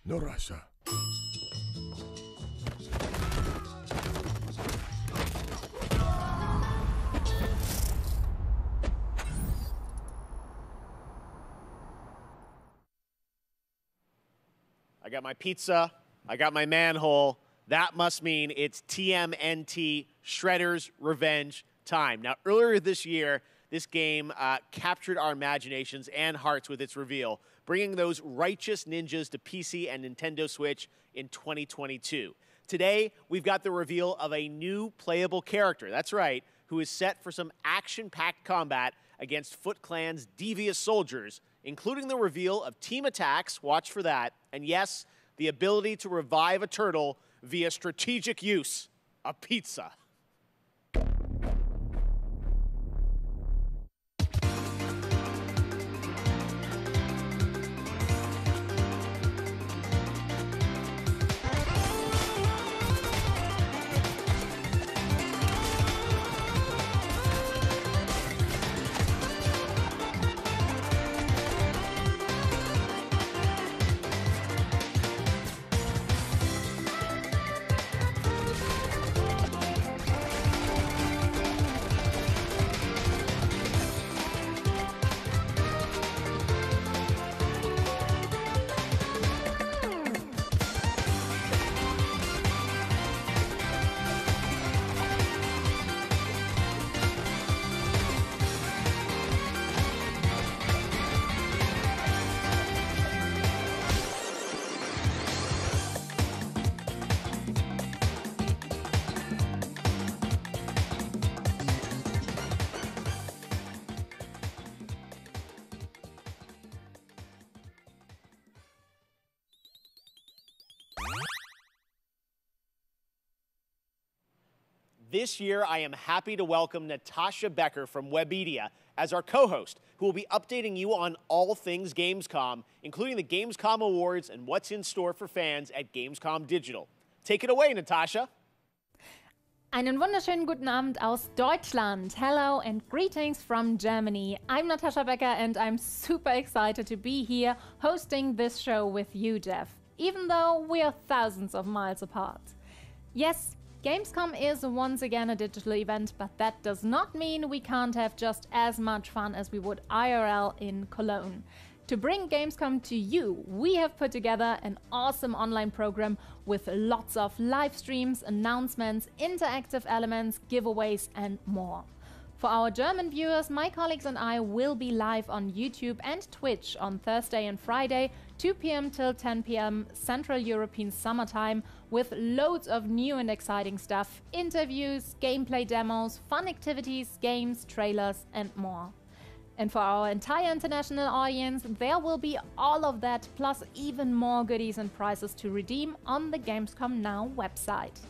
No Russia. I got my pizza. I got my manhole. That must mean it's TMNT Shredder's Revenge time. Now, earlier this year, this game captured our imaginations and hearts with its reveal, bringing those righteous ninjas to PC and Nintendo Switch in 2022. Today, we've got the reveal of a new playable character, that's right, who is set for some action-packed combat against Foot Clan's devious soldiers, including the reveal of team attacks, watch for that, and yes, the ability to revive a turtle via strategic use of pizza. This year, I am happy to welcome Natasha Becker from Webedia as our co-host, who will be updating you on all things Gamescom, including the Gamescom Awards and what's in store for fans at Gamescom Digital. Take it away, Natasha. Einen wunderschönen guten Abend aus Deutschland. Hello and greetings from Germany. I'm Natasha Becker and I'm super excited to be here hosting this show with you, Geoff, even though we are thousands of miles apart. Yes, Gamescom is once again a digital event, but that does not mean we can't have just as much fun as we would IRL in Cologne. To bring Gamescom to you, we have put together an awesome online program with lots of live streams, announcements, interactive elements, giveaways and more. For our German viewers, my colleagues and I will be live on YouTube and Twitch on Thursday and Friday, 2 p.m. till 10 p.m. Central European Summertime, with loads of new and exciting stuff, interviews, gameplay demos, fun activities, games, trailers and more. And for our entire international audience, there will be all of that, plus even more goodies and prizes to redeem on the Gamescom Now website.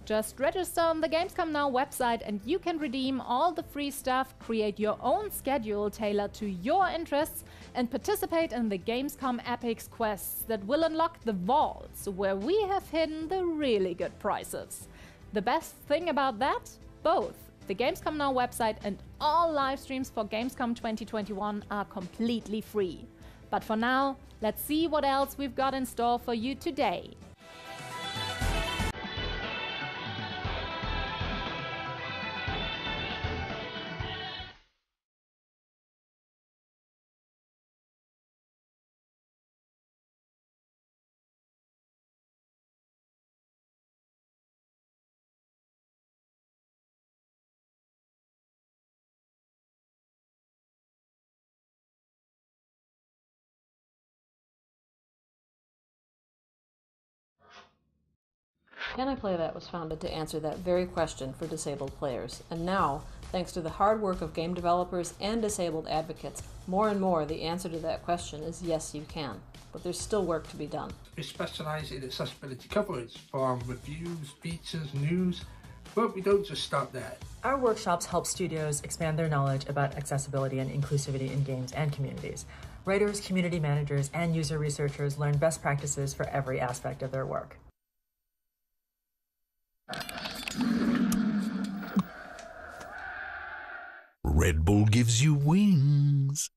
Just register on the Gamescom Now website and you can redeem all the free stuff, create your own schedule tailored to your interests, and participate in the Gamescom Epics quests that will unlock the vaults, where we have hidden the really good prizes. The best thing about that? Both the Gamescom Now website and all live streams for Gamescom 2021 are completely free. But for now, let's see what else we've got in store for you today. Can I Play That was founded to answer that very question for disabled players, and now, thanks to the hard work of game developers and disabled advocates, more and more the answer to that question is yes, you can. But there's still work to be done. We specialise in accessibility coverage for reviews, features, news, but we don't just stop there. Our workshops help studios expand their knowledge about accessibility and inclusivity in games and communities. Writers, community managers, and user researchers learn best practices for every aspect of their work. Red Bull gives you wings.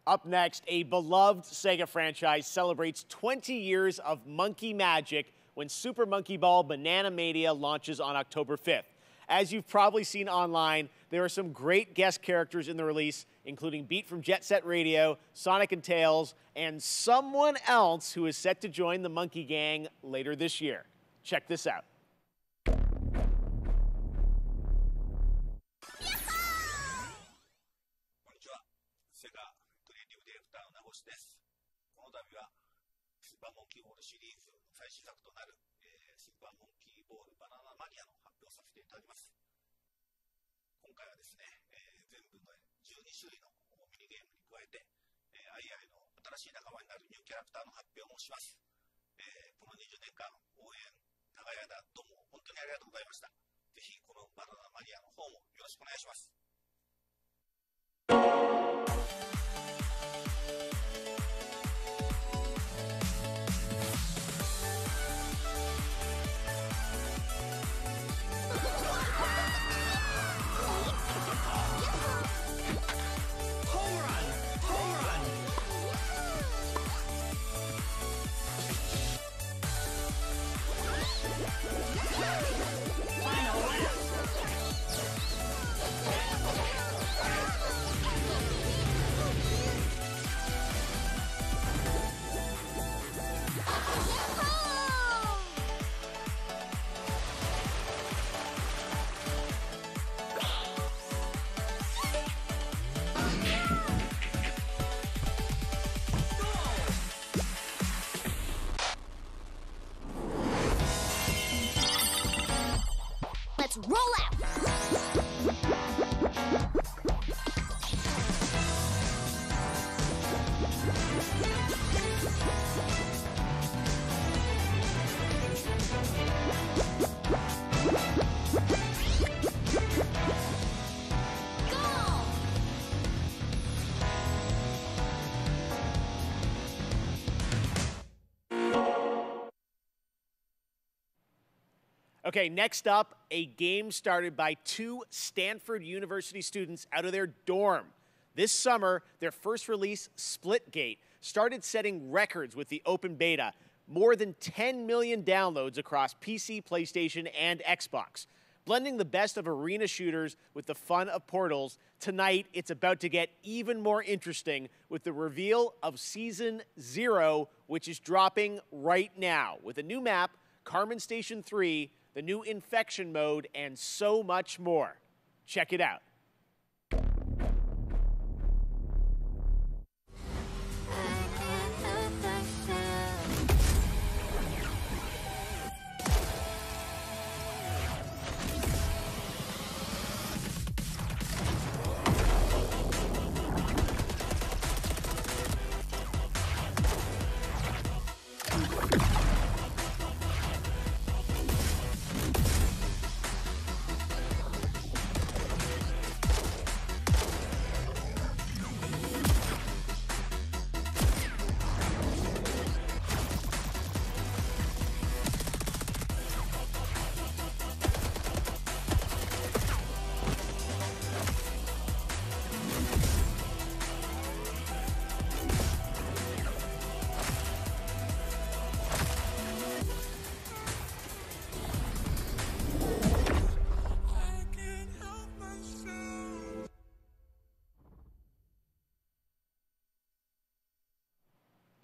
Up next, a beloved Sega franchise celebrates 20 years of monkey magic when Super Monkey Ball Banana Mania launches on October 5th. As you've probably seen online, there are some great guest characters in the release, including Beat from Jet Set Radio, Sonic and Tails, and someone else who is set to join the Monkey Gang later this year. Check this out. 「Okay, next up, a game started by 2 Stanford University students out of their dorm. This summer, their first release, Splitgate, started setting records with the open beta. More than 10 million downloads across PC, PlayStation, and Xbox. Blending the best of arena shooters with the fun of Portals, tonight it's about to get even more interesting with the reveal of Season 0, which is dropping right now, with a new map, Carmen Station 3, the new Infection mode, and so much more. Check it out.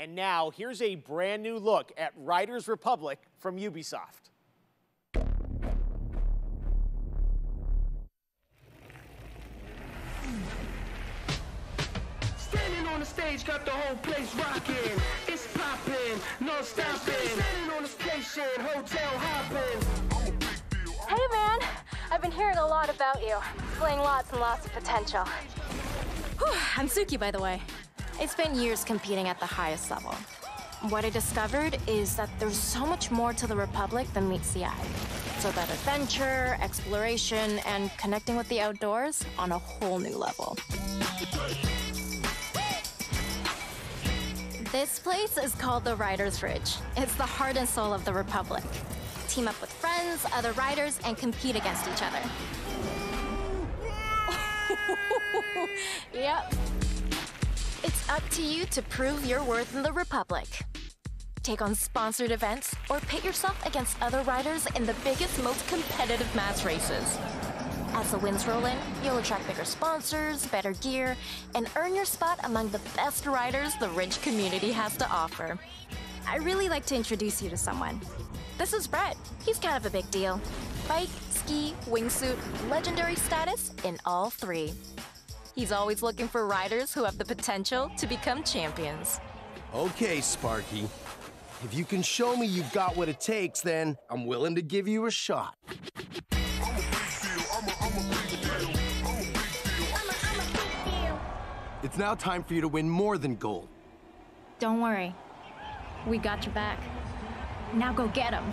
And now, here's a brand new look at Riders Republic from Ubisoft. Standing on the stage, got the whole place rocking. It's popping, no stopping. Standing on the station, hotel hopping. Hey man, I've been hearing a lot about you. Displaying lots and lots of potential. Whew, I'm Suki, by the way. I spent years competing at the highest level. What I discovered is that there's so much more to the Republic than meets the eye. So that adventure, exploration, and connecting with the outdoors on a whole new level. This place is called the Riders Ridge. It's the heart and soul of the Republic. Team up with friends, other riders, and compete against each other. Yep. It's up to you to prove your worth in the Republic. Take on sponsored events or pit yourself against other riders in the biggest, most competitive mass races. As the wins roll in, you'll attract bigger sponsors, better gear, and earn your spot among the best riders the Ridge community has to offer. I'd really like to introduce you to someone. This is Brett. He's kind of a big deal. Bike, ski, wingsuit, legendary status in all 3. He's always looking for riders who have the potential to become champions. Okay, Sparky. If you can show me you've got what it takes, then I'm willing to give you a shot. It's now time for you to win more than gold. Don't worry. We got your back. Now go get him.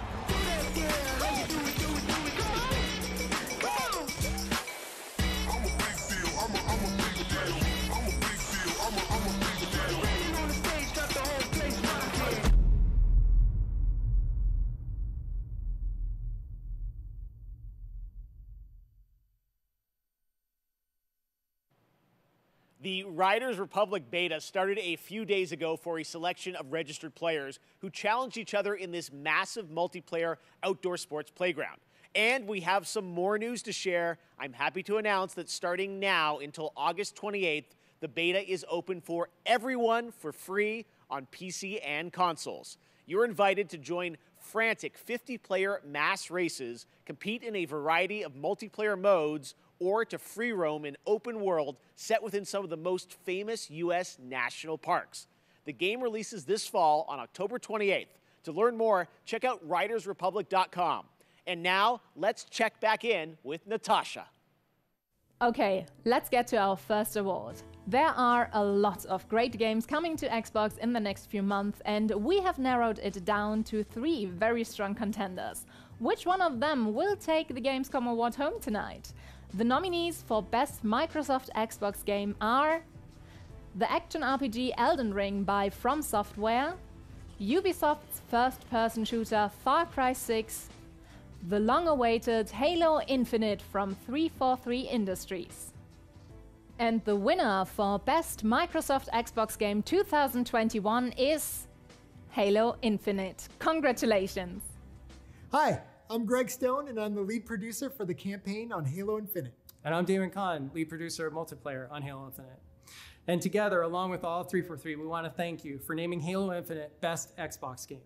The Riders Republic beta started a few days ago for a selection of registered players who challenged each other in this massive multiplayer outdoor sports playground. And we have some more news to share. I'm happy to announce that starting now until August 28th, the beta is open for everyone for free on PC and consoles. You're invited to join frantic 50-player mass races, compete in a variety of multiplayer modes, or to free roam an open world set within some of the most famous U.S. national parks. The game releases this fall on October 28th. To learn more, check out ridersrepublic.com. And now, let's check back in with Natasha. Okay, let's get to our first award. There are a lot of great games coming to Xbox in the next few months, and we have narrowed it down to 3 very strong contenders. Which one of them will take the Gamescom award home tonight? The nominees for Best Microsoft Xbox Game are the action RPG Elden Ring by From Software, Ubisoft's first-person shooter Far Cry 6, the long-awaited Halo Infinite from 343 Industries. And the winner for Best Microsoft Xbox Game 2021 is Halo Infinite. Congratulations! Hi, I'm Greg Stone, and I'm the lead producer for the campaign on Halo Infinite. And I'm Damon Kahn, lead producer of multiplayer on Halo Infinite. And together, along with all of 343, we want to thank you for naming Halo Infinite Best Xbox Game.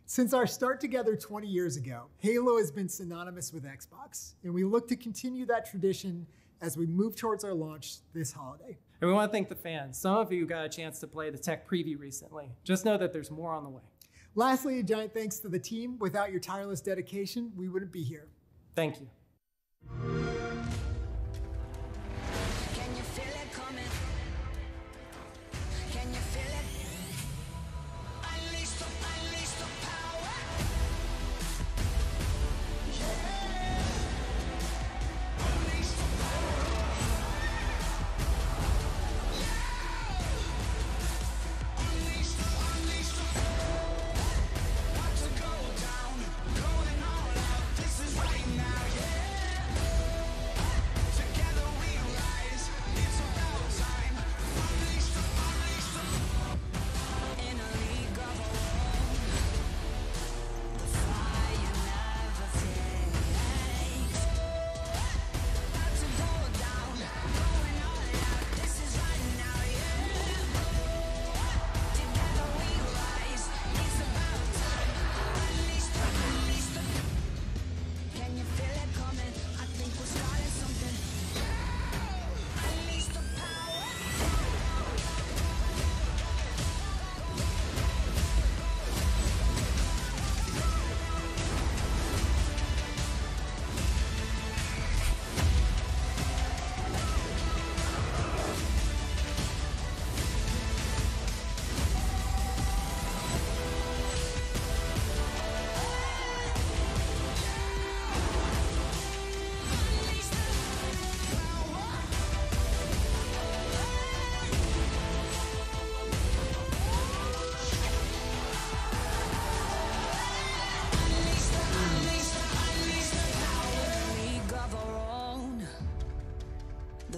Since our start together 20 years ago, Halo has been synonymous with Xbox, and we look to continue that tradition as we move towards our launch this holiday. And we want to thank the fans. Some of you got a chance to play the tech preview recently. Just know that there's more on the way. Lastly, a giant thanks to the team. Without your tireless dedication, we wouldn't be here. Thank you.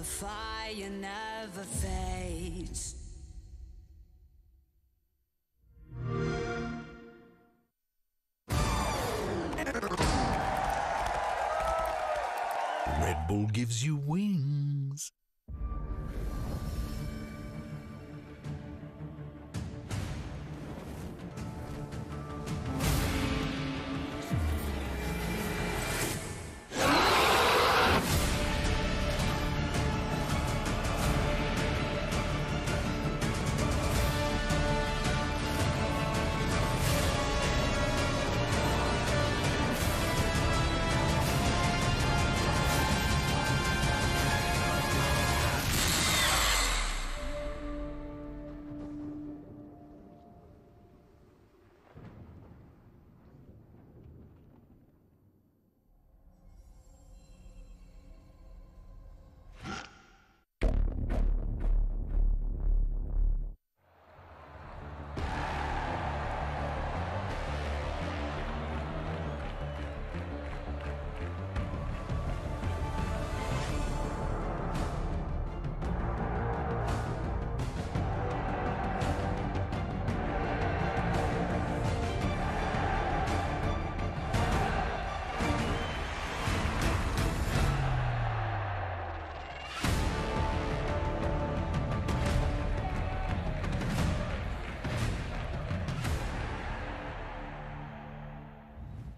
Fire never fades. Red Bull gives you wings.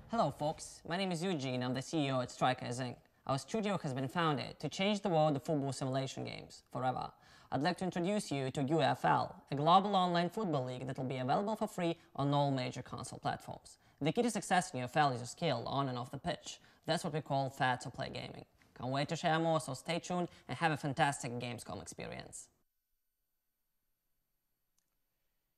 Hello folks, my name is Eugene, I'm the CEO at Strikers Inc. Our studio has been founded to change the world of football simulation games forever. I'd like to introduce you to UFL, a global online football league that will be available for free on all major console platforms. The key to success in UFL is your skill on and off the pitch. That's what we call fair to play gaming. Can't wait to share more, so stay tuned and have a fantastic Gamescom experience.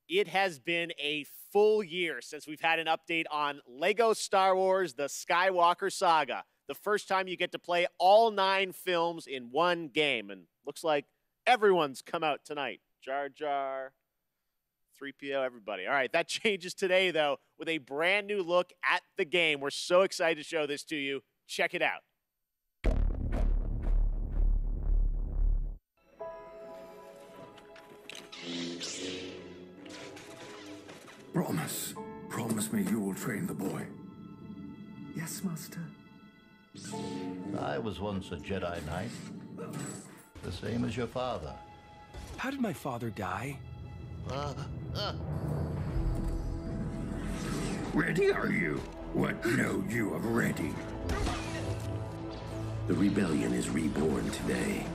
It has been a full year since we've had an update on LEGO Star Wars: The Skywalker Saga. The first time you get to play all 9 films in one game. And looks like everyone's come out tonight. Jar Jar, 3PO, everybody. All right, that changes today, though, with a brand new look at the game. We're so excited to show this to you. Check it out. Promise me you will train the boy. Yes, Master. I was once a Jedi Knight, the same as your father. How did my father die? Ready are you? What know you of ready? The rebellion is reborn today.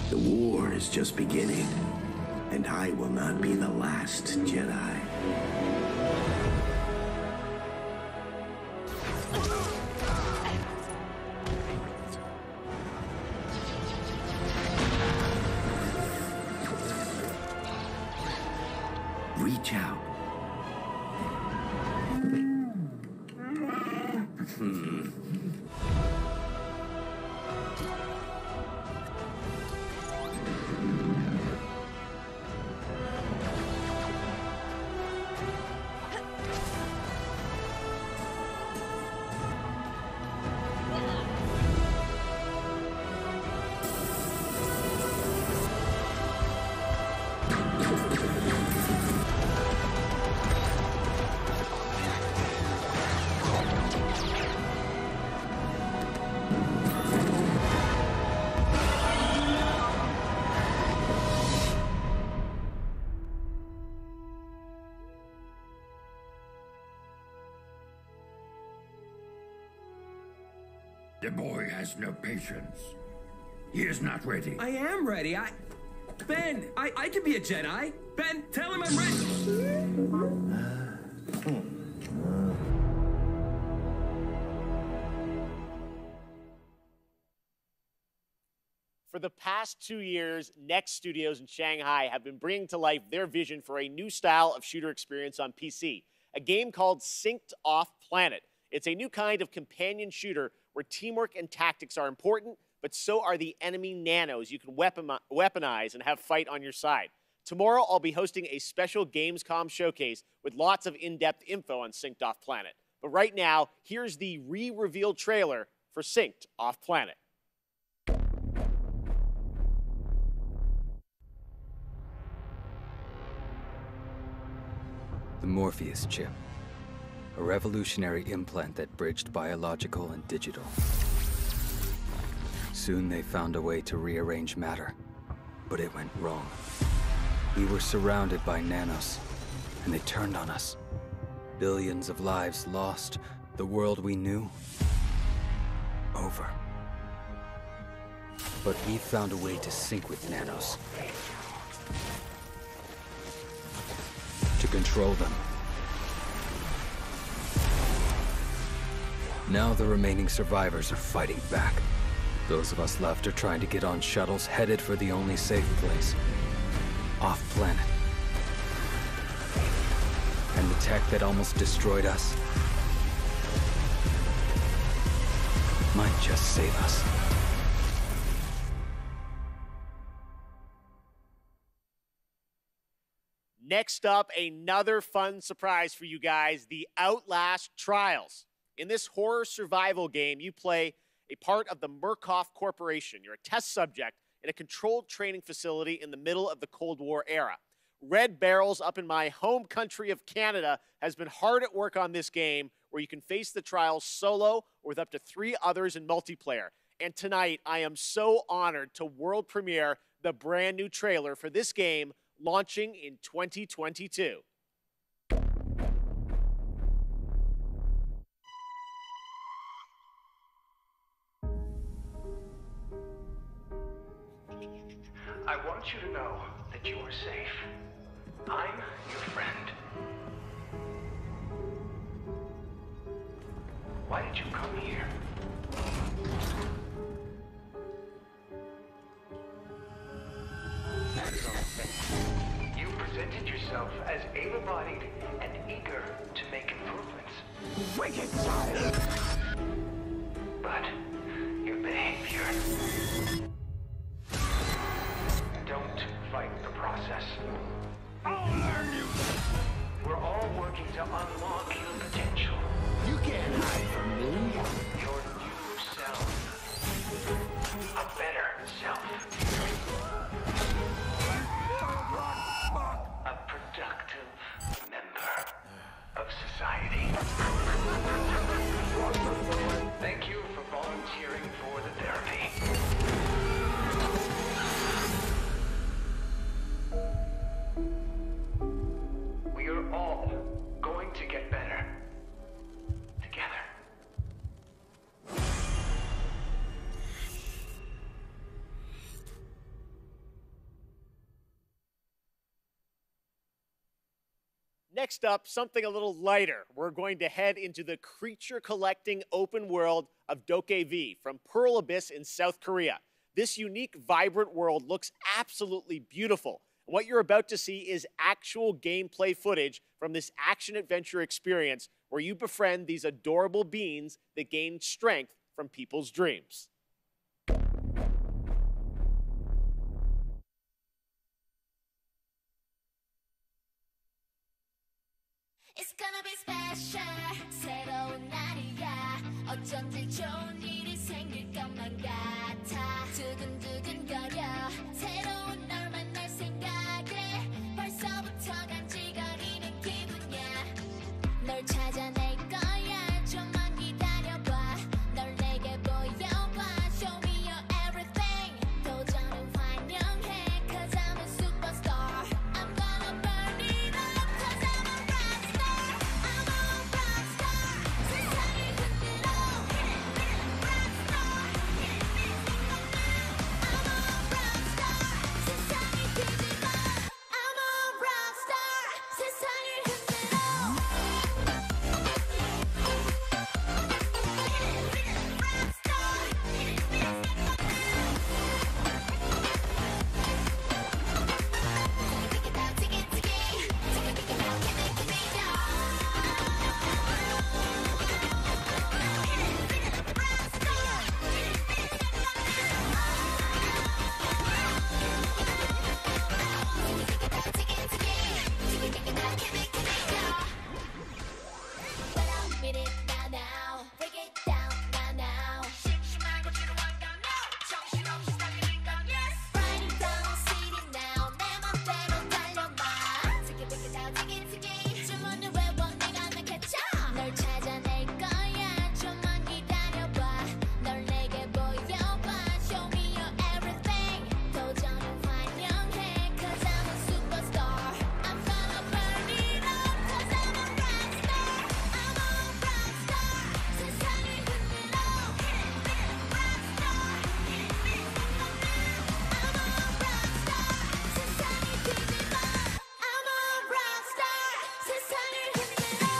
The war is just beginning, and I will not be the last Jedi. Reach out. The boy has no patience. He is not ready. I am ready. Ben, I can be a Jedi. Ben, tell him I'm ready. For the past 2 years, Next Studios in Shanghai have been bringing to life their vision for a new style of shooter experience on PC, a game called Synced Off Planet. It's a new kind of companion shooter where teamwork and tactics are important, but so are the enemy nanos you can weaponize and have fight on your side. Tomorrow, I'll be hosting a special Gamescom showcase with lots of in-depth info on Synced Off Planet. But right now, here's the re-revealed trailer for Synced Off Planet. The Morpheus chip. A revolutionary implant that bridged biological and digital. Soon they found a way to rearrange matter, but it went wrong. We were surrounded by nanos, and they turned on us. Billions of lives lost, the world we knew, over. But we found a way to sync with nanos. To control them. Now the remaining survivors are fighting back. Those of us left are trying to get on shuttles headed for the only safe place. Off-planet. And the tech that almost destroyed us might just save us. Next up, another fun surprise for you guys, the Outlast Trials. In this horror survival game, you play a part of the Murkoff Corporation. You're a test subject in a controlled training facility in the middle of the Cold War era. Red Barrels up in my home country of Canada has been hard at work on this game where you can face the trials solo or with up to 3 others in multiplayer. And tonight, I am so honored to world premiere the brand new trailer for this game launching in 2022. I want you to know that you are safe. I'm your friend. Why did you come here? You presented yourself as able-bodied and eager to make improvements. Wicked child! But your behavior... Don't fight the process. I'll learn you unlock your potential. You can't hide from me. Your new self. A better self. A productive member of society. Thank you for volunteering for the therapy. We are all going to get better together. Next up, something a little lighter. We're going to head into the creature-collecting open world of Dokkaev from Pearl Abyss in South Korea. This unique, vibrant world looks absolutely beautiful. What you're about to see is actual gameplay footage from this action-adventure experience where you befriend these adorable beings that gain strength from people's dreams. It's gonna be special. 새로운 날이야. 어쩐지 좋은 일이 생길 것만 같아. 두근두근거려. 새로운 널 만날 생각에 벌써부터 간질거리는 기분이야. 널 찾아낼 거야. 좀만 기다려봐. 널 내게 보여봐. Show me your everything. 도전은 환영해. 'Cause I'm a superstar. I'm gonna burn it up. 'Cause I'm a rockstar. I'm a rockstar. 세상을 흔들어. rockstar. I'm a rockstar. 세상을 뒤집어. I'm a rockstar. 세상을 흔들어. Beat it now, break it down now. 심심한 거 지루한 건 no. 정신없이 달리는 건 yes. Riding down the city now. 내 맘대로 달려봐. Take it. 주문을 외워 네가 날 catch. 널 찾아낼 거야. 좀만 기다려봐. 널 내게 보여봐. Show me your everything. 도전은 환영해. 'Cause I'm a superstar. I'm gonna burn it up. 'Cause I'm a rockstar. I'm a rockstar. 세상을 흔들어. rockstar. I'm a rockstar. 세상을 뒤집어. I'm a rockstar. 세상을 흔들어.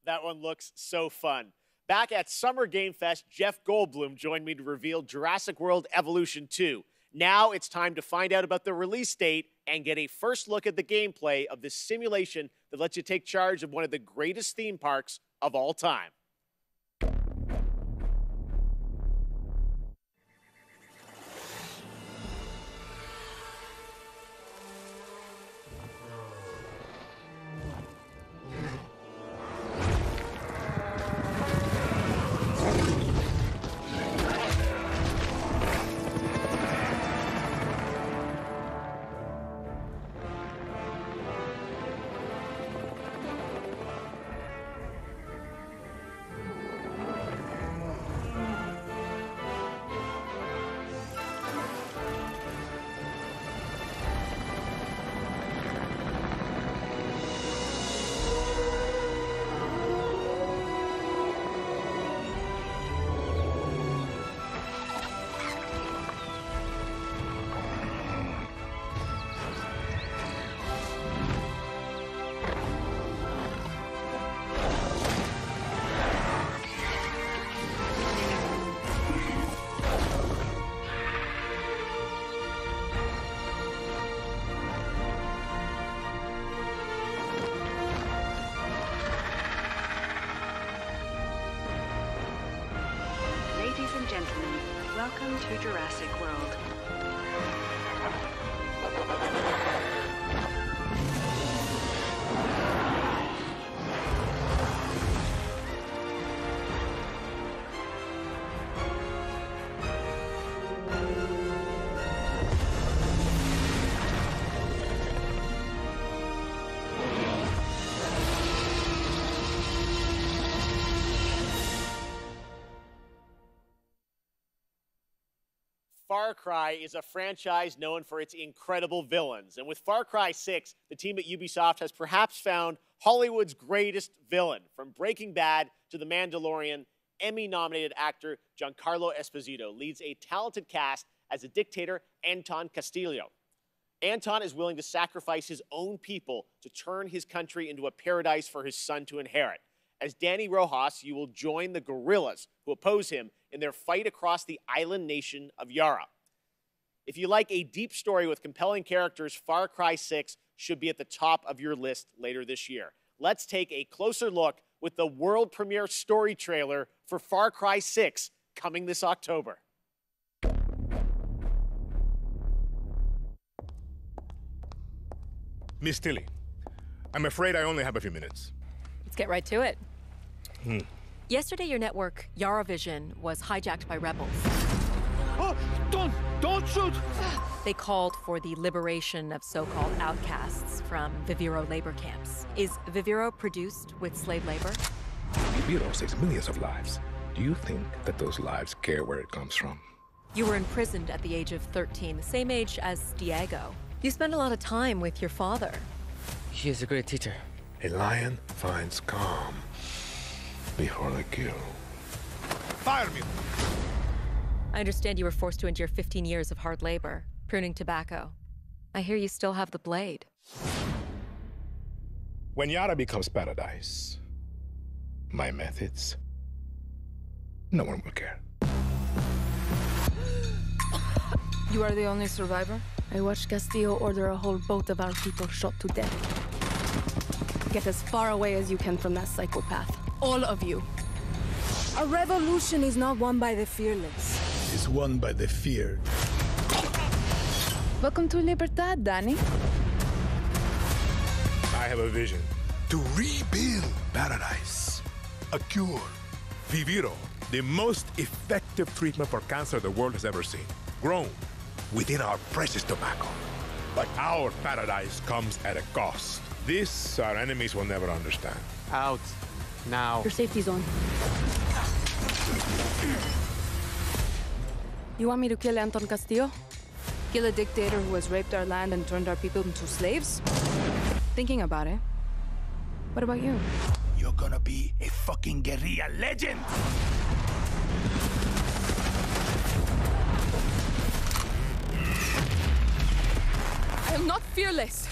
That one looks so fun. Back at Summer Game Fest, Jeff Goldblum joined me to reveal Jurassic World Evolution 2. Now it's time to find out about the release date and get a first look at the gameplay of this simulation that lets you take charge of one of the greatest theme parks of all time. Ladies and gentlemen, welcome to Jurassic World. Far Cry is a franchise known for its incredible villains. And with Far Cry 6, the team at Ubisoft has perhaps found Hollywood's greatest villain. From Breaking Bad to The Mandalorian, Emmy-nominated actor Giancarlo Esposito leads a talented cast as a dictator, Anton Castillo. Anton is willing to sacrifice his own people to turn his country into a paradise for his son to inherit. As Danny Rojas, you will join the guerrillas who oppose him in their fight across the island nation of Yara. If you like a deep story with compelling characters, Far Cry 6 should be at the top of your list later this year. Let's take a closer look with the world premiere story trailer for Far Cry 6 coming this October. Miss Tilly, I'm afraid I only have a few minutes. Let's get right to it. Yesterday, your network, Yaravision, was hijacked by rebels. Oh, don't shoot! They called for the liberation of so-called outcasts from Viviro labor camps. Is Viviro produced with slave labor? Viviro saves millions of lives. Do you think that those lives care where it comes from? You were imprisoned at the age of 13, the same age as Diego. You spend a lot of time with your father. He is a great teacher. A lion finds calm before the kill. Fire me! I understand you were forced to endure 15 years of hard labor, pruning tobacco. I hear you still have the blade. When Yara becomes paradise, my methods, no one will care. You are the only survivor? I watched Castillo order a whole boat of our people shot to death. Get as far away as you can from that psychopath. All of you. A revolution is not won by the fearless. It's won by the feared. Welcome to Libertad, Danny. I have a vision. To rebuild paradise. A cure. Viviro, the most effective treatment for cancer the world has ever seen. Grown within our precious tobacco. But our paradise comes at a cost. This our enemies will never understand. Out. Now. Your safety's on. You want me to kill Anton Castillo? Kill a dictator who has raped our land and turned our people into slaves? Thinking about it. What about you? You're gonna be a fucking guerrilla legend! I am not fearless.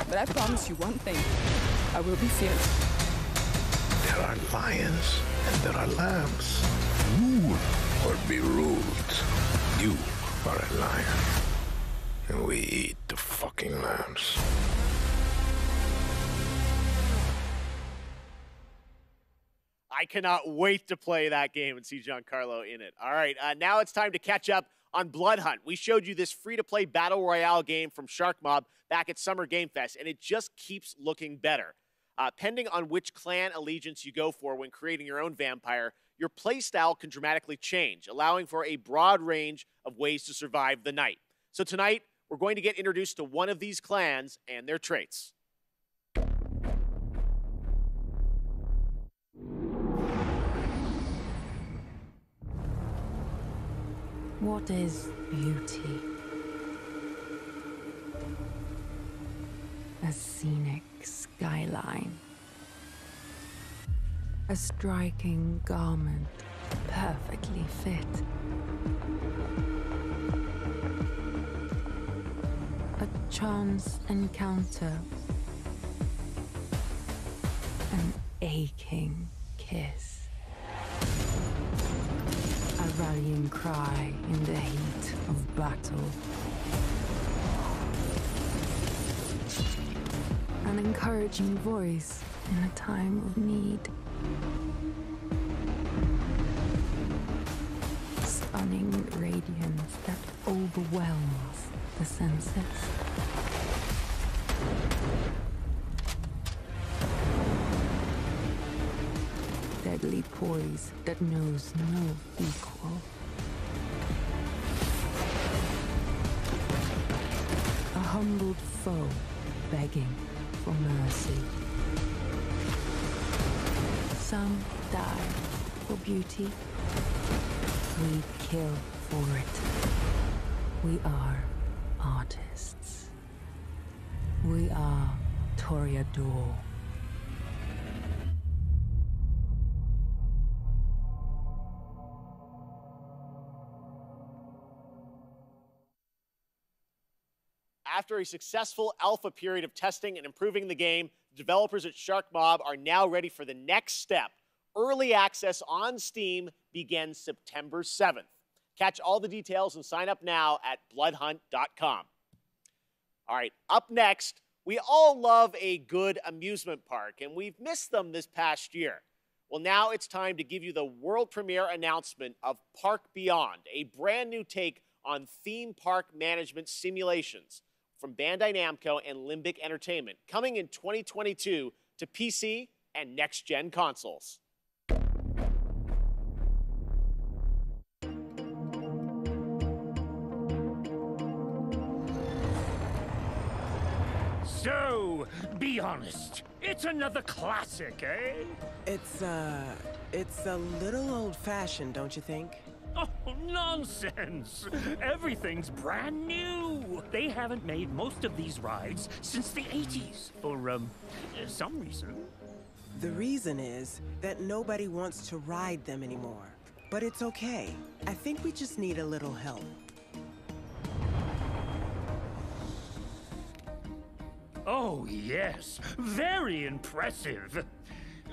But I promise you one thing. I will be fearless. There are are lions and there are lambs. Rule or be ruled. You are a lion. And we eat the fucking lambs. I cannot wait to play that game and see Giancarlo in it. All right, now it's time to catch up on Blood Hunt. We showed you this free-to-play Battle Royale game from Shark Mob back at Summer Game Fest, and it just keeps looking better. Pending on which clan allegiance you go for when creating your own vampire, your playstyle can dramatically change, allowing for a broad range of ways to survive the night. So tonight, we're going to get introduced to one of these clans and their traits. What is beauty? A scenic skyline. A striking garment, perfectly fit. A chance encounter. An aching kiss. A rallying cry in the heat of battle. An encouraging voice in a time of need. Stunning radiance that overwhelms the senses. Deadly poise that knows no equal. A humbled foe begging for mercy. Some die for beauty. We kill for it. We are artists. We are Toreador. After a successful alpha period of testing and improving the game, the developers at Shark Mob are now ready for the next step. Early access on Steam begins September 7th. Catch all the details and sign up now at bloodhunt.com. All right, up next, we all love a good amusement park, and we've missed them this past year. Well, now it's time to give you the world premiere announcement of Park Beyond, a brand new take on theme park management simulations from Bandai Namco and Limbic Entertainment, coming in 2022 to PC and next-gen consoles. So, be honest. It's another classic, eh? It's a little old-fashioned, don't you think? Oh, nonsense! Everything's brand new! They haven't made most of these rides since the 80s, for, some reason. The reason is that nobody wants to ride them anymore. But it's okay. I think we just need a little help. Oh, yes. Very impressive.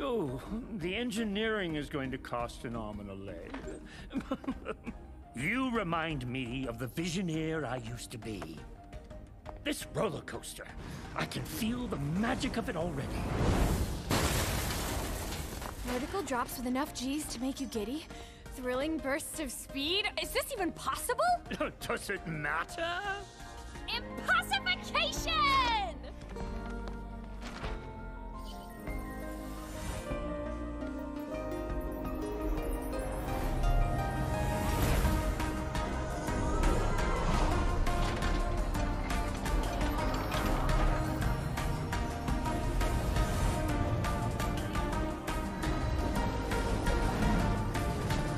Oh, the engineering is going to cost an arm and a leg. You remind me of the visioneer I used to be. This roller coaster, I can feel the magic of it already. Vertical drops with enough G's to make you giddy? Thrilling bursts of speed? Is this even possible? Does it matter? Impossification!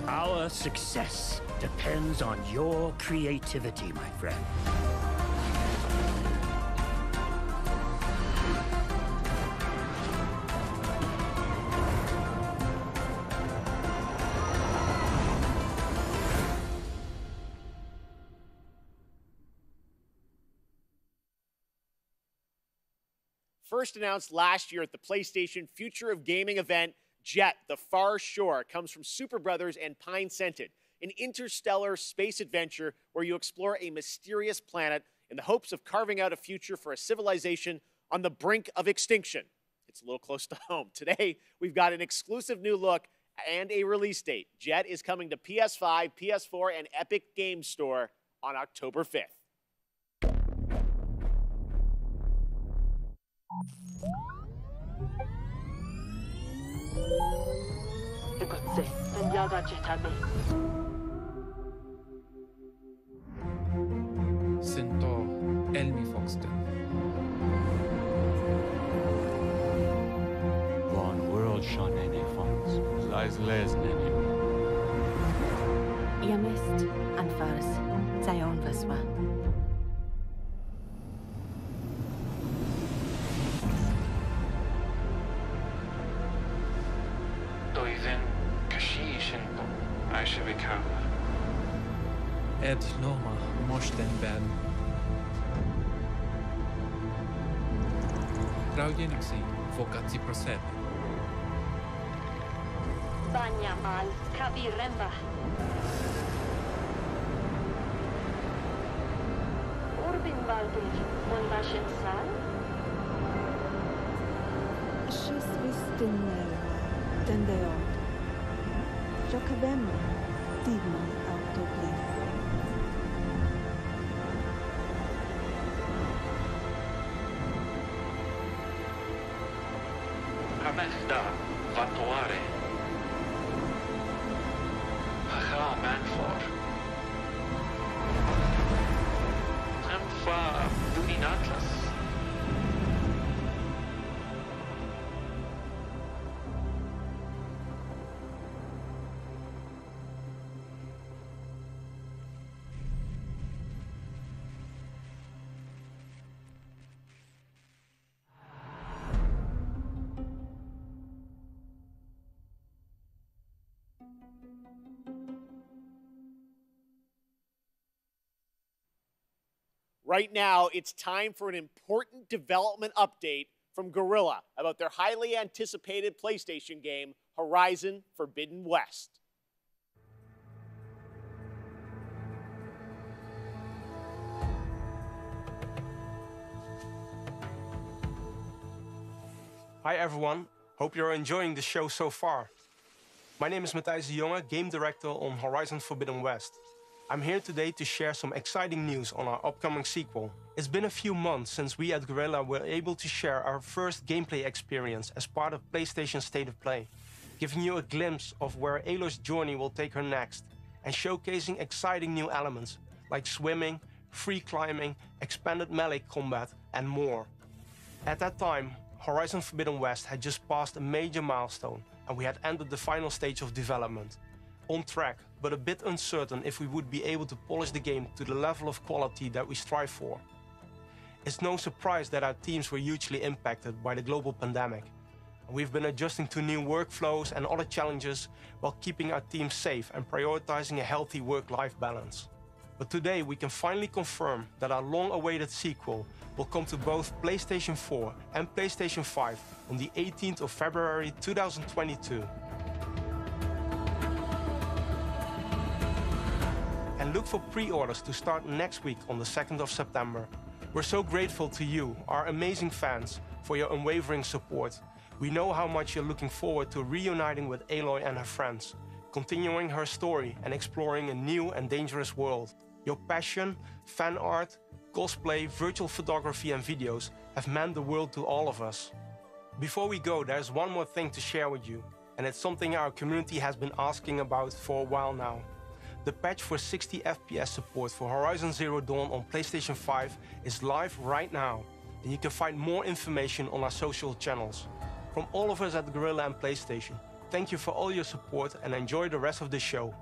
Our success depends on your creativity, my friend. First announced last year at the PlayStation Future of Gaming event, Jet, The Far Shore comes from Super Brothers and Pine Scented, an interstellar space adventure where you explore a mysterious planet in the hopes of carving out a future for a civilization on the brink of extinction. It's a little close to home. Today, we've got an exclusive new look and a release date. Jet is coming to PS5, PS4, and Epic Games Store on October 5th. 이곳에 야가 제타비. Centaur Elmi Foxton. Von World Shanene Fonts. Lies Lesnene. Yamist and Fars. Zion Vaswa. Doizen Kashishinpo. I should be covered. Ed Noma Moshten Ben. Traujeniksi Fokatsi Prosep. Banyamal Kabiremba. Urbin Baldir Monbashen Sal. Shisvistinel Tendeot. Jacobem Digman Autoglyph. Hamechda Vatuare. Hacha Manfor. Hamfa Budinatlas. Right now, it's time for an important development update from Guerrilla about their highly anticipated PlayStation game, Horizon Forbidden West. Hi everyone, hope you're enjoying the show so far. My name is Matthijs de Jonge, Game Director on Horizon Forbidden West. I'm here today to share some exciting news on our upcoming sequel. It's been a few months since we at Guerrilla were able to share our first gameplay experience as part of PlayStation State of Play, giving you a glimpse of where Aloy's journey will take her next, and showcasing exciting new elements like swimming, free climbing, expanded melee combat, and more. At that time, Horizon Forbidden West had just passed a major milestone, and we had entered the final stage of development. On track, but a bit uncertain if we would be able to polish the game to the level of quality that we strive for. It's no surprise that our teams were hugely impacted by the global pandemic. We've been adjusting to new workflows and other challenges while keeping our team safe and prioritizing a healthy work-life balance. But today we can finally confirm that our long-awaited sequel will come to both PlayStation 4 and PlayStation 5 on the 18th of February 2022. And look for pre-orders to start next week on the 2nd of September. We're so grateful to you, our amazing fans, for your unwavering support. We know how much you're looking forward to reuniting with Aloy and her friends, continuing her story and exploring a new and dangerous world. Your passion, fan art, cosplay, virtual photography and videos have meant the world to all of us. Before we go, there's one more thing to share with you, and it's something our community has been asking about for a while now. The patch for 60 FPS support for Horizon Zero Dawn on PlayStation 5 is live right now, and you can find more information on our social channels. From all of us at Guerrilla and PlayStation, thank you for all your support and enjoy the rest of the show.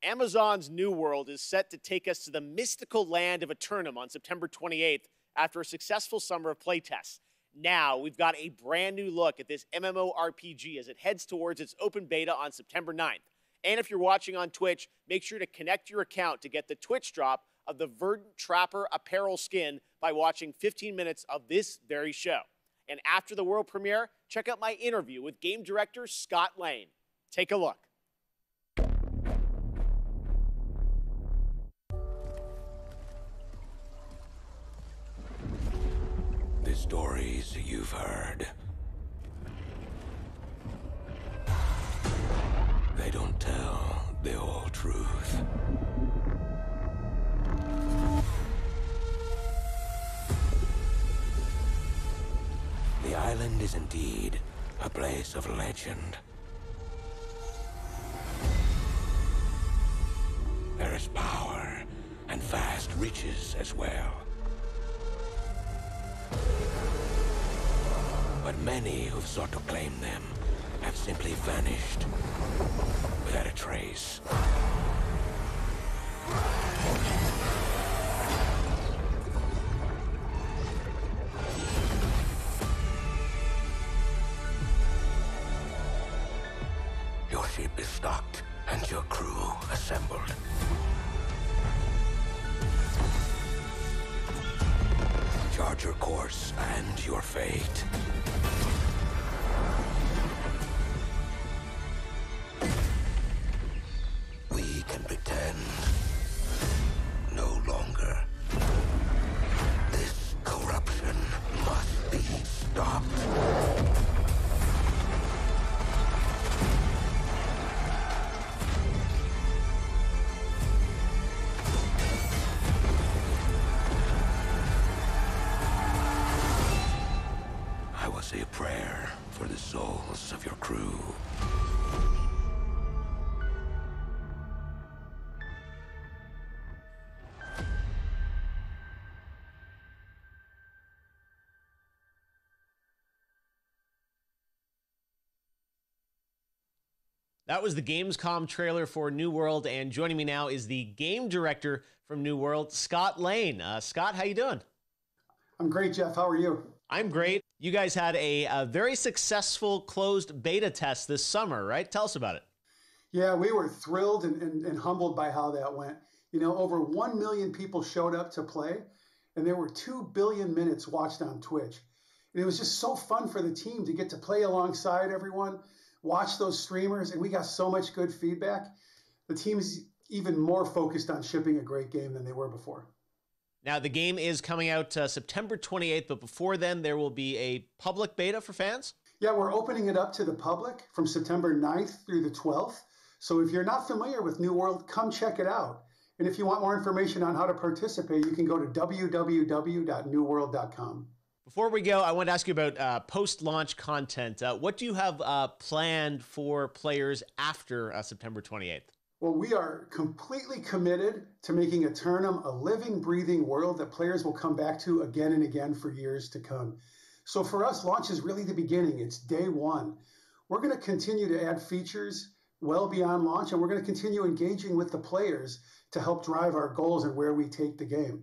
Amazon's New World is set to take us to the mystical land of Eternum on September 28th after a successful summer of playtests. Now we've got a brand new look at this MMORPG as it heads towards its open beta on September 9th. And if you're watching on Twitch, make sure to connect your account to get the Twitch drop of the Verdant Trapper apparel skin by watching 15 minutes of this very show. And after the world premiere, check out my interview with game director Scott Lane. Take a look. The stories you've heard, they don't tell the whole truth. The island is indeed a place of legend. There is power and vast riches as well. But many who've sought to claim them have simply vanished without a trace. Your ship is stocked and your crew assembled. Chart your course and your fate. We can pretend no longer. This corruption must be stopped. I will say a prayer for the souls of your crew. That was the Gamescom trailer for New World, and joining me now is the game director from New World, Scott Lane. Scott, how you doing? I'm great, Jeff. How are you? I'm great. You guys had a very successful closed beta test this summer, right? Tell us about it. Yeah, we were thrilled and humbled by how that went. You know, over 1 million people showed up to play, and there were 2 billion minutes watched on Twitch. And it was just so fun for the team to get to play alongside everyone, watch those streamers, and we got so much good feedback. The team's even more focused on shipping a great game than they were before. Now, the game is coming out September 28th, but before then, there will be a public beta for fans? Yeah, we're opening it up to the public from September 9th through the 12th. So if you're not familiar with New World, come check it out. And if you want more information on how to participate, you can go to www.newworld.com. Before we go, I want to ask you about post-launch content. What do you have planned for players after September 28th? Well, we are completely committed to making Aeternum a living, breathing world that players will come back to again and again for years to come. So for us, launch is really the beginning. It's day one. We're going to continue to add features well beyond launch, and we're going to continue engaging with the players to help drive our goals and where we take the game.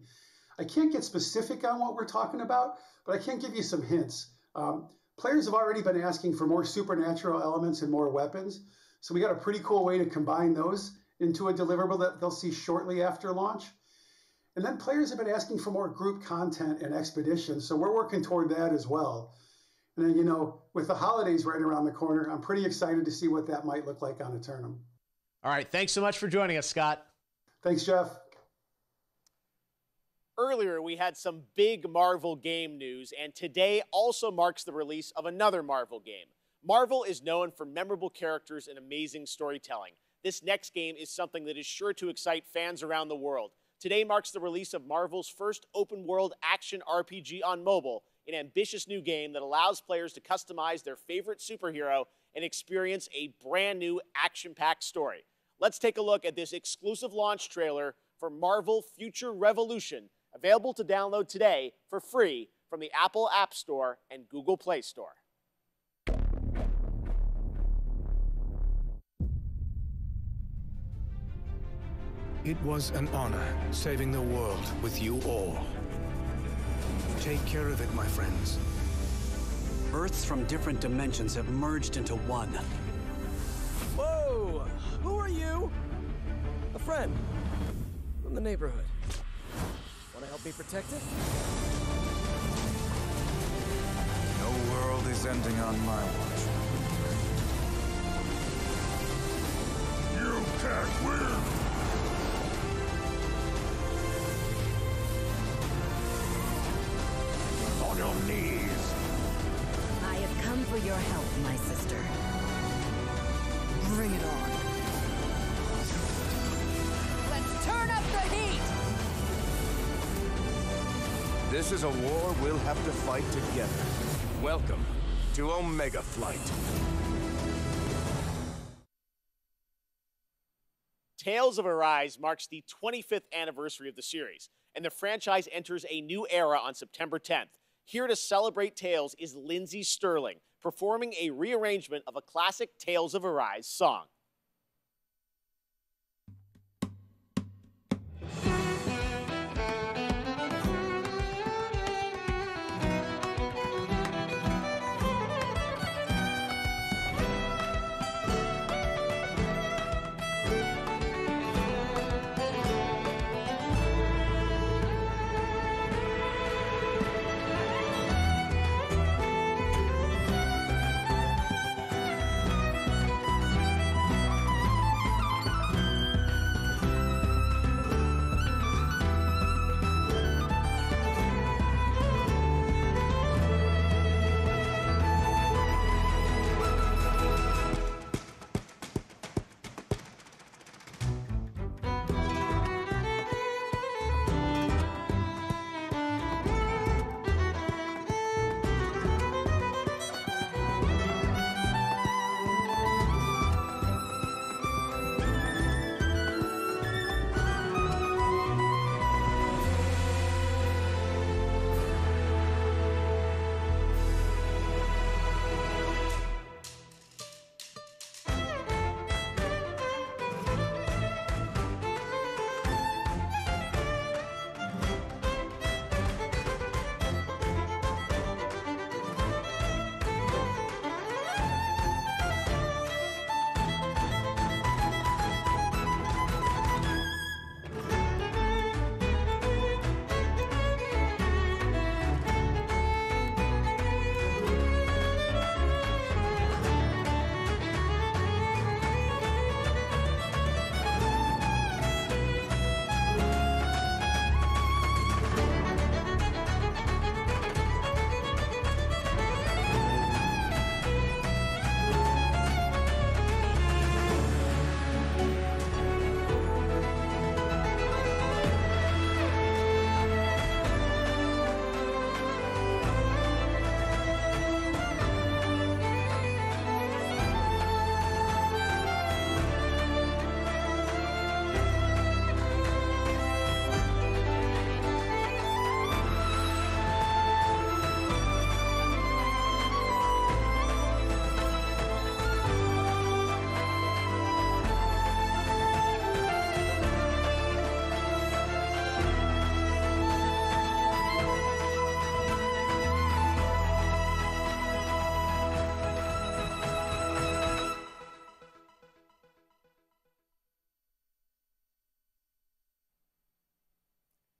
I can't get specific on what we're talking about, but I can give you some hints. Players have already been asking for more supernatural elements and more weapons. So we got a pretty cool way to combine those into a deliverable that they'll see shortly after launch. And then players have been asking for more group content and expeditions. So we're working toward that as well. And then, you know, with the holidays right around the corner, I'm pretty excited to see what that might look like on Aeternum. All right. Thanks so much for joining us, Scott. Thanks, Jeff. Earlier, we had some big Marvel game news, and today also marks the release of another Marvel game. Marvel is known for memorable characters and amazing storytelling. This next game is something that is sure to excite fans around the world. Today marks the release of Marvel's first open-world action RPG on mobile, an ambitious new game that allows players to customize their favorite superhero and experience a brand new action-packed story. Let's take a look at this exclusive launch trailer for Marvel Future Revolution, available to download today for free from the Apple App Store and Google Play Store. It was an honor saving the world with you all. Take care of it, my friends. Earths from different dimensions have merged into one. Whoa! Who are you? A friend from the neighborhood. Want to help me protect it? No world is ending on my watch. You can't win! On your knees! I have come for your help, my sister. Bring it on. Let's turn up the heat! This is a war we'll have to fight together. Welcome to Omega Flight. Tales of Arise marks the 25th anniversary of the series, and the franchise enters a new era on September 10th. Here to celebrate Tales is Lindsey Stirling, performing a rearrangement of a classic Tales of Arise song.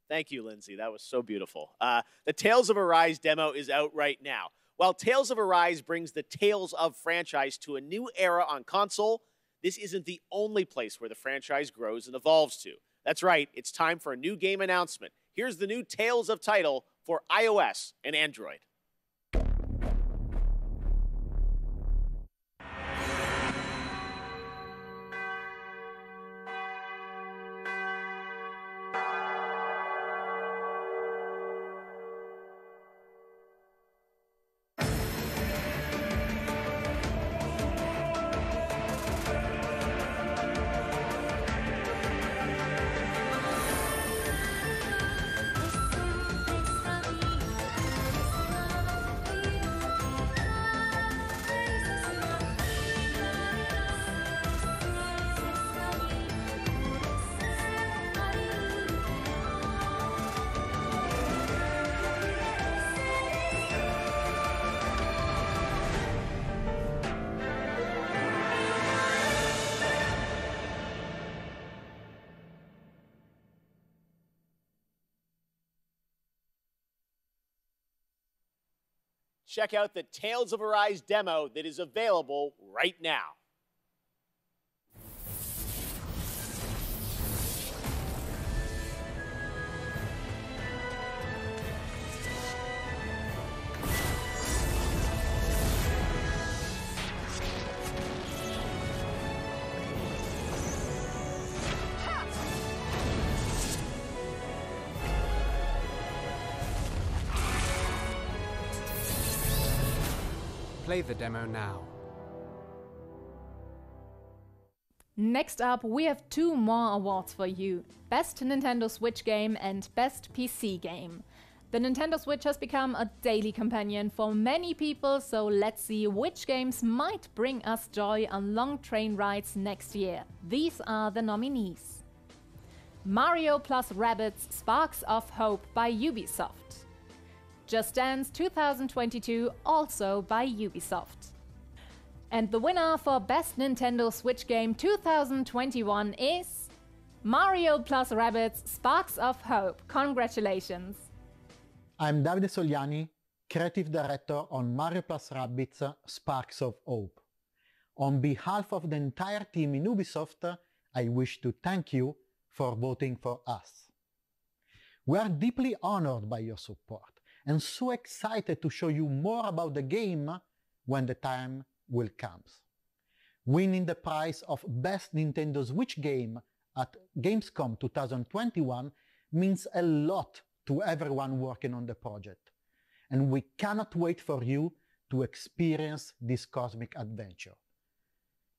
Thank you, Lindsey. That was so beautiful. The Tales of Arise demo is out right now. While Tales of Arise brings the Tales of franchise to a new era on console, this isn't the only place where the franchise grows and evolves to. That's right, it's time for a new game announcement. Here's the new Tales of title for iOS and Android. check out the Tales of Arise demo that is available right now. Play the demo now. Next up, we have 2 more awards for you. Best Nintendo Switch Game and Best PC Game. The Nintendo Switch has become a daily companion for many people, so let's see which games might bring us joy on long train rides next year. These are the nominees. Mario + Rabbids Sparks of Hope by Ubisoft. Just Dance 2022, also by Ubisoft. And the winner for Best Nintendo Switch Game 2021 is Mario + Rabbids Sparks of Hope. Congratulations! I'm Davide Sogliani, Creative Director on Mario + Rabbids Sparks of Hope. On behalf of the entire team in Ubisoft, I wish to thank you for voting for us. We are deeply honored by your support and so excited to show you more about the game when the time will come. Winning the prize of Best Nintendo Switch Game at Gamescom 2021 means a lot to everyone working on the project, and we cannot wait for you to experience this cosmic adventure.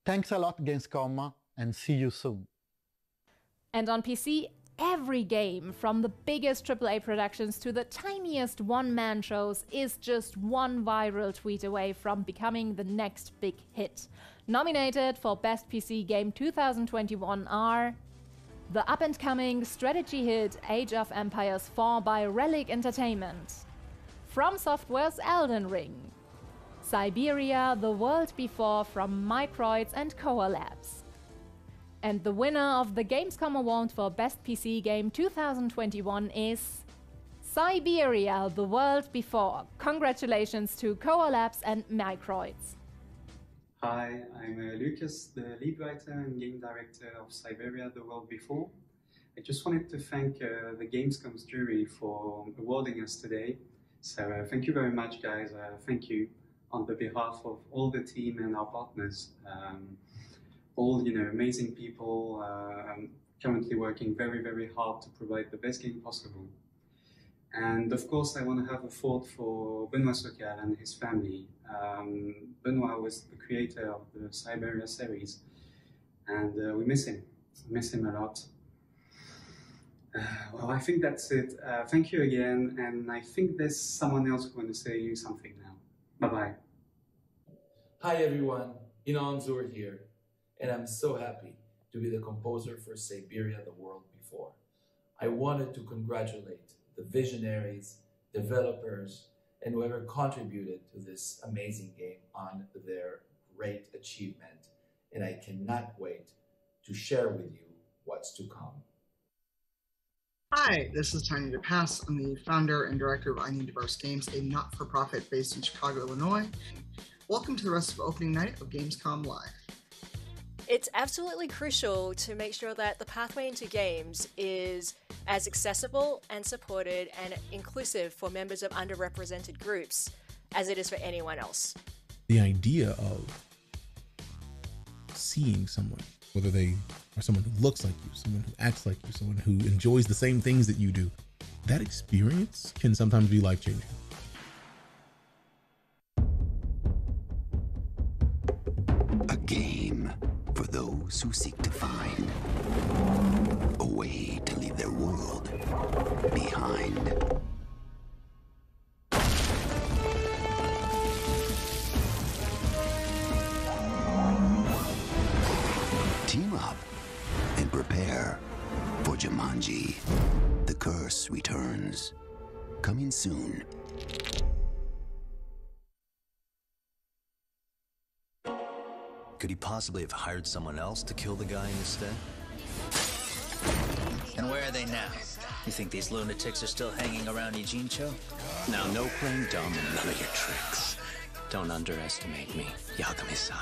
Thanks a lot, Gamescom, and see you soon. And on PC, every game, from the biggest AAA productions to the tiniest one-man shows, is just one viral tweet away from becoming the next big hit. Nominated for Best PC Game 2021 are the up-and-coming strategy hit Age of Empires 4 by Relic Entertainment, From Software's Elden Ring, Siberia: The World Before from Microids and Koa Labs. And the winner of the Gamescom Award for Best PC Game 2021 is Siberia: The World Before. Congratulations to Koa Labs and Microids. Hi, I'm Lucas, the lead writer and game director of Siberia: The World Before. I just wanted to thank the Gamescom's jury for awarding us today. So thank you very much, guys. Thank you on the behalf of all the team and our partners. All amazing people currently working very, very hard to provide the best game possible. And of course, I want to have a thought for Benoit Socal and his family. Benoit was the creator of the Siberia series, and we miss him. We miss him a lot. Well, I think that's it. Thank you again, and I think there's someone else who wants to say you something now. Bye-bye. Hi everyone, Inan Zur here. And I'm so happy to be the composer for Siberia: The World Before. I wanted to congratulate the visionaries, developers, and whoever contributed to this amazing game on their great achievement. And I cannot wait to share with you what's to come. Hi, this is Tiny DePass. I'm the founder and director of I Need Diverse Games, a not-for-profit based in Chicago, Illinois. Welcome to the rest of opening night of Gamescom Live. It's absolutely crucial to make sure that the pathway into games is as accessible and supported and inclusive for members of underrepresented groups as it is for anyone else. The idea of seeing someone, whether they are someone who looks like you, someone who acts like you, someone who enjoys the same things that you do, that experience can sometimes be life-changing. A game for those who seek to find a way to leave their world behind. Team up and prepare for Jumanji: The Curse Returns. Coming soon. Could he possibly have hired someone else to kill the guy instead? And where are they now? You think these lunatics are still hanging around Ijincho? Now, no playing dumb and none of your tricks. Don't underestimate me, Yagami-san.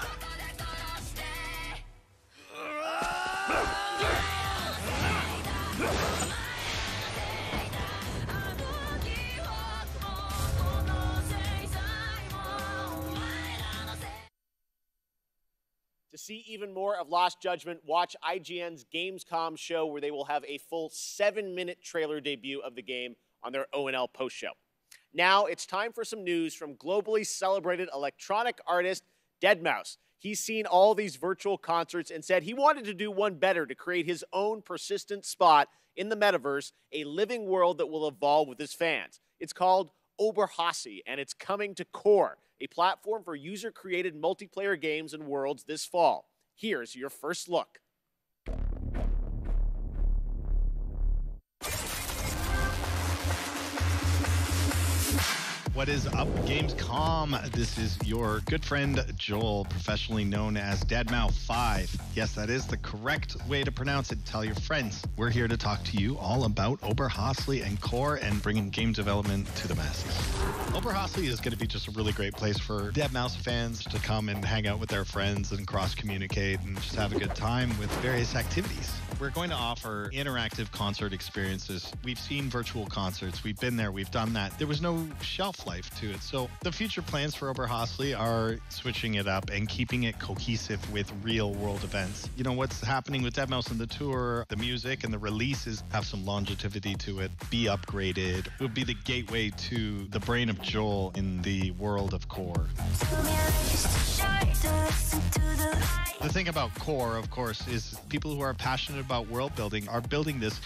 To see even more of Lost Judgment, watch IGN's Gamescom show, where they will have a full 7-minute trailer debut of the game on their ONL post show. Now it's time for some news from globally celebrated electronic artist deadmau5. He's seen all these virtual concerts and said he wanted to do one better to create his own persistent spot in the metaverse, a living world that will evolve with his fans. It's called Oberhasli, and it's coming to Core, a platform for user-created multiplayer games and worlds this fall. Here's your first look. What is up, Gamescom? This is your good friend Joel, professionally known as deadmau5. Yes, that is the correct way to pronounce it. Tell your friends. We're here to talk to you all about Oberhasli and Core and bringing game development to the masses. Oberhasli is going to be just a really great place for deadmau5 fans to come and hang out with their friends and cross-communicate and just have a good time with various activities. We're going to offer interactive concert experiences. We've seen virtual concerts. We've been there. We've done that. There was no shelf life to it. So the future plans for Oberhasli are switching it up and keeping it cohesive with real world events. You know, what's happening with deadmau5 and the tour, the music and the releases have some longevity to it, be upgraded. It would be the gateway to the brain of Joel in the world of Core. The thing about Core, of course, is people who are passionate about world building are building this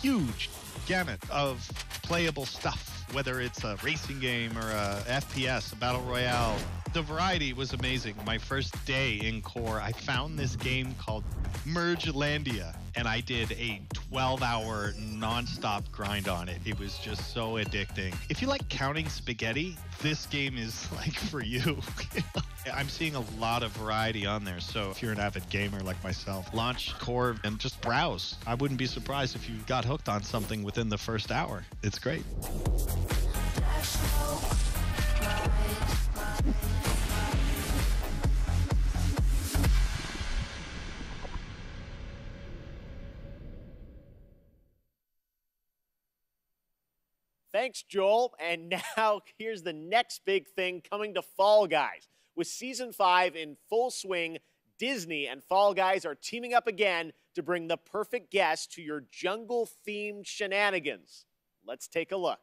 huge gamut of playable stuff, whether it's a racing game or a FPS, a battle royale. The variety was amazing. My first day in Core, I found this game called Mergelandia, and I did a 12-hour non-stop grind on it. It was just so addicting. If you like counting spaghetti, this game is like for you. I'm seeing a lot of variety on there, so if you're an avid gamer like myself, launch Core and just browse. I wouldn't be surprised if you got hooked on something within the first hour. It's great. Thanks, Joel. And now here's the next big thing coming to Fall Guys. With Season 5 in full swing, Disney and Fall Guys are teaming up again to bring the perfect guest to your jungle-themed shenanigans. Let's take a look.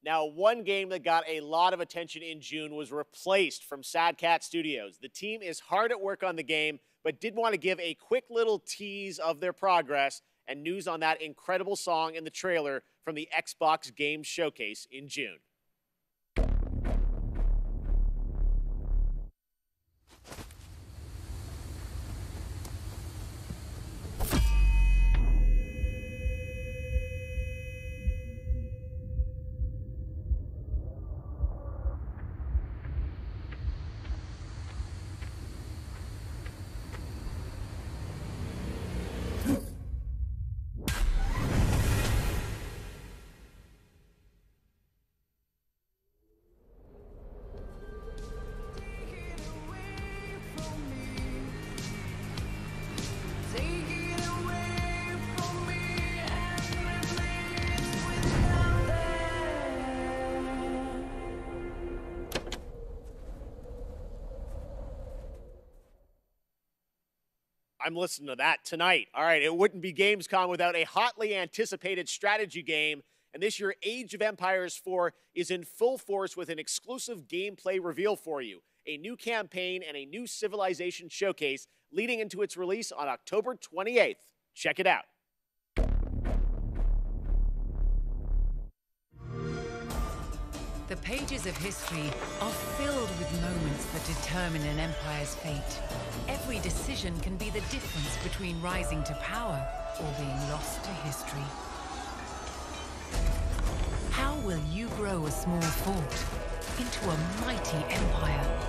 Now, one game that got a lot of attention in June was replaced from Sad Cat Studios. The team is hard at work on the game, but did want to give a quick little tease of their progress and news on that incredible song in the trailer from the Xbox Games Showcase in June. I'm listening to that tonight. All right, it wouldn't be Gamescom without a hotly anticipated strategy game. And this year, Age of Empires 4 is in full force with an exclusive gameplay reveal for you. a new campaign, and a new civilization showcase leading into its release on October 28th. Check it out. The pages of history are filled with moments that determine an empire's fate. Every decision can be the difference between rising to power or being lost to history. How will you grow a small fort into a mighty empire?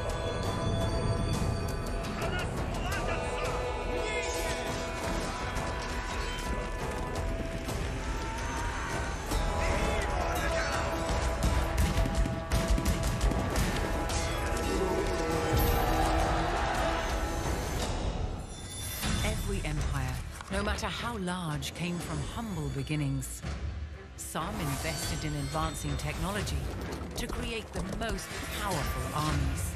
No matter how large, came from humble beginnings. Some invested in advancing technology to create the most powerful armies.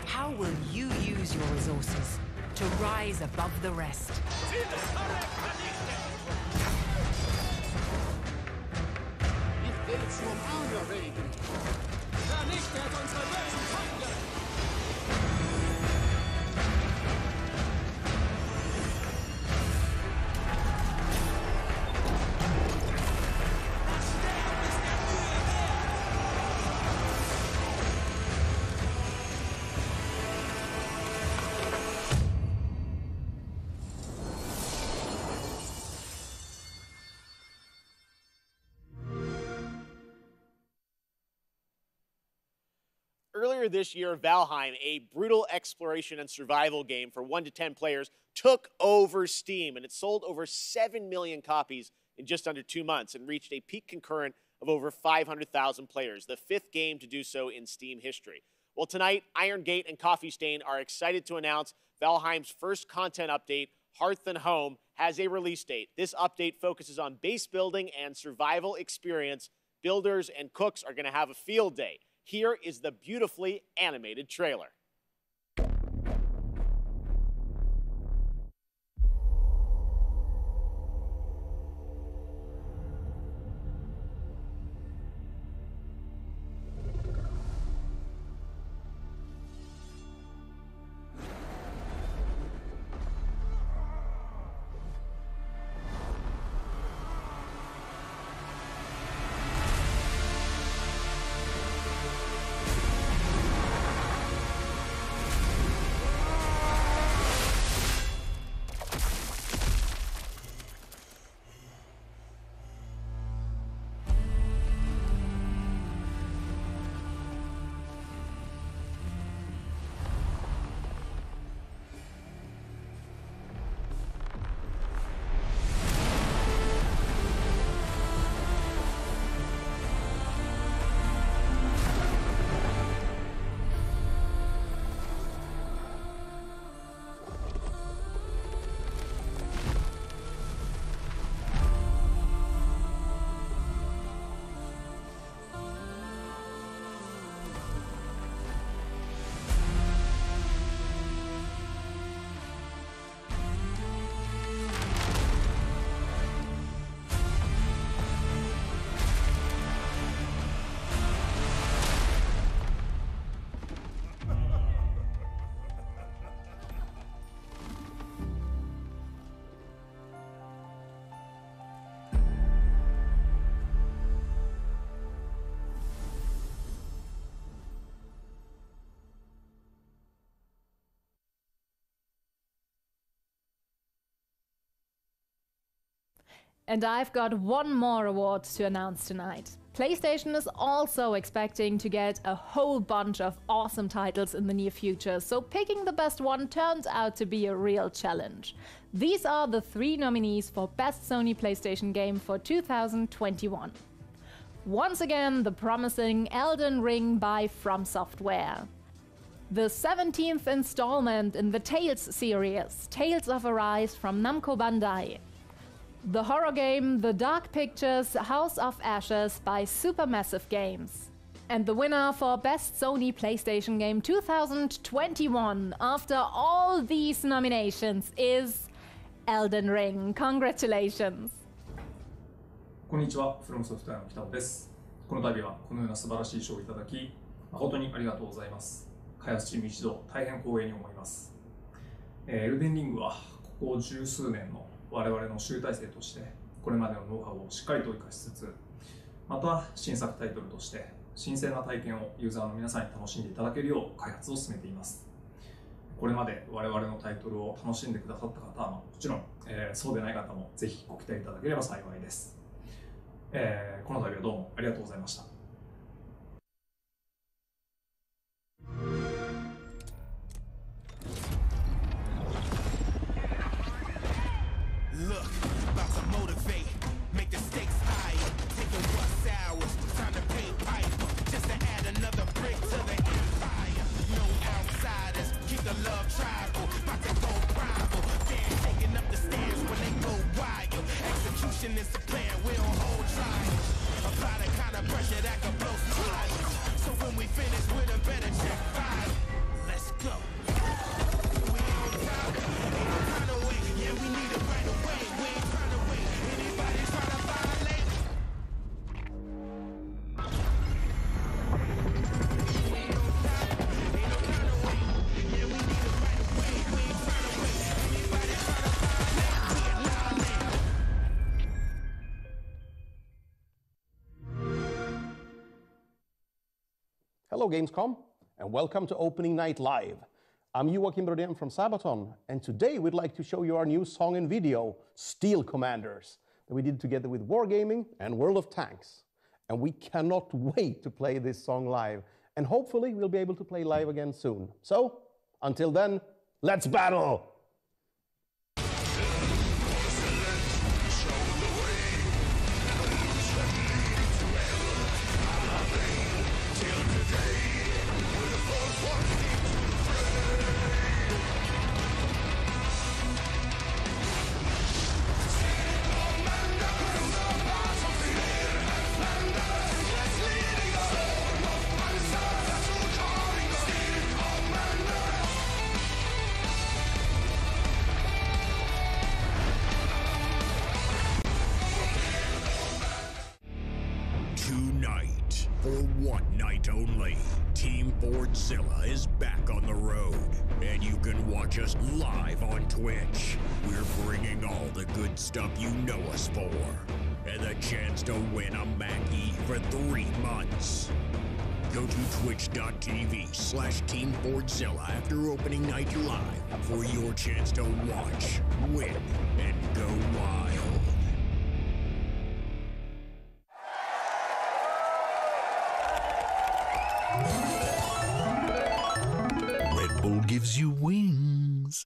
How will you use your resources to rise above the rest? Earlier this year, Valheim, a brutal exploration and survival game for 1 to 10 players, took over Steam, and it sold over 7 million copies in just under 2 months and reached a peak concurrent of over 500,000 players, the 5th game to do so in Steam history. Well, tonight, Iron Gate and Coffee Stain are excited to announce Valheim's first content update, Hearth and Home, has a release date. This update focuses on base building and survival experience. Builders and cooks are going to have a field day. Here is the beautifully animated trailer. And I've got one more award to announce tonight. PlayStation is also expecting to get a whole bunch of awesome titles in the near future, so picking the best one turned out to be a real challenge. These are the 3 nominees for Best Sony PlayStation Game for 2021. Once again, the promising Elden Ring by From Software. The 17th installment in the Tales series, Tales of Arise from Namco Bandai. The horror game The Dark Pictures House of Ashes by Supermassive Games. And the winner for Best Sony PlayStation Game 2021 after all these nominations is Elden Ring. Congratulations! こんにちは、From Software の北尾です。この度はこのような素晴らしい賞をいただき、誠にありがとうございます。開発チーム一同大変光栄に思います。エルデンリングはここ十数年の我々の集大成としてこれまでのノウハウをしっかりと生かしつつ、また新作タイトルとして新鮮な体験をユーザーの皆さんに楽しんでいただけるよう開発を進めています。これまで我々のタイトルを楽しんでくださった方はもちろん、そうでない方もぜひご期待いただければ幸いです。この度はどうもありがとうございました。Is the plan, we don't hold trials. Apply the kind of pressure that can blow smiles. So when we finish with a better check five, let's go. We on top, ain't no kind of way. Yeah, we need it right away. We ain't trying to wait. Anybody trying to violate? We on top, ain't no kind of way. Yeah, we need it right away. We ain't trying to wait. Anybody trying to violate? We annihilate. Hello Gamescom, and welcome to Opening Night Live. I'm Joachim Brodén from Sabaton, and today we'd like to show you our new song and video, Steel Commanders, that we did together with Wargaming and World of Tanks. And we cannot wait to play this song live, and hopefully we'll be able to play live again soon. So, until then, let's battle! Tonight, for one night only, Team Fordzilla is back on the road, and you can watch us live on Twitch. We're bringing all the good stuff you know us for, and the chance to win a manquez for 3 months. Go to twitch.tv/Team Fordzilla after opening night live for your chance to watch, win, and go wild. Red Bull gives you wings.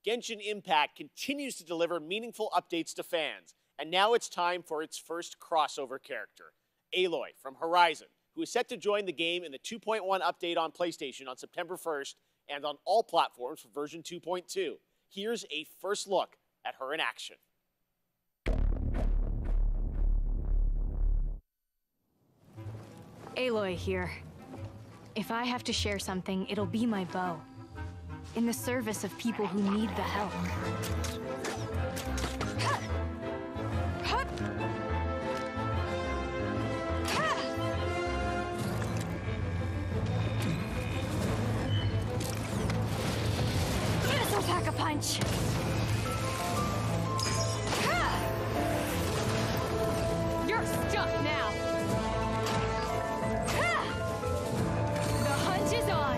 Genshin Impact continues to deliver meaningful updates to fans, and now it's time for its first crossover character, Aloy from Horizon, who is set to join the game in the 2.1 update on PlayStation on September 1st and on all platforms for version 2.2. Here's a first look at her in action. Aloy here. If I have to share something, it'll be my bow. In the service of people who need the help. This'll pack a punch! You're stuck now! The hunt is on!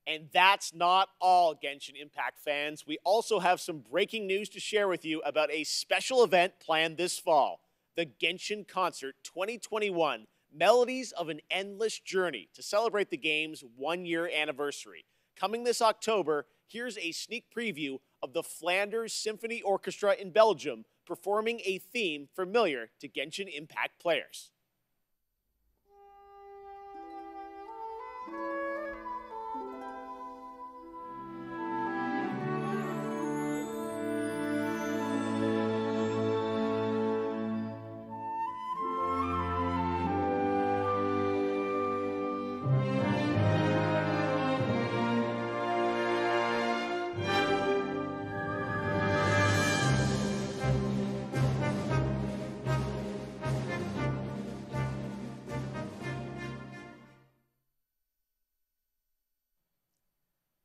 And that's not all, Genshin Impact fans. We also have some breaking news to share with you about a special event planned this fall, the Genshin Concert 2021, Melodies of an Endless Journey, to celebrate the game's 1-year anniversary. Coming this October, here's a sneak preview of the Flanders Symphony Orchestra in Belgium performing a theme familiar to Genshin Impact players.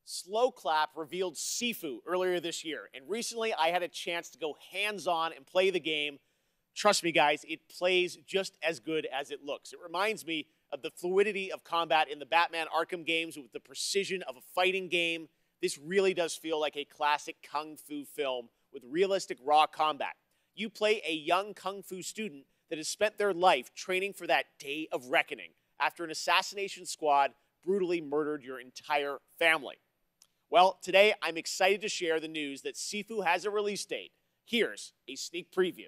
Slow Clap revealed Sifu earlier this year, and recently I had a chance to go hands-on and play the game. Trust me, guys, it plays just as good as it looks. It reminds me of the fluidity of combat in the Batman Arkham games with the precision of a fighting game. This really does feel like a classic kung fu film with realistic raw combat. You play a young kung fu student that has spent their life training for that day of reckoning after an assassination squad brutally murdered your entire family. Well, today I'm excited to share the news that Sifu has a release date. Here's a sneak preview.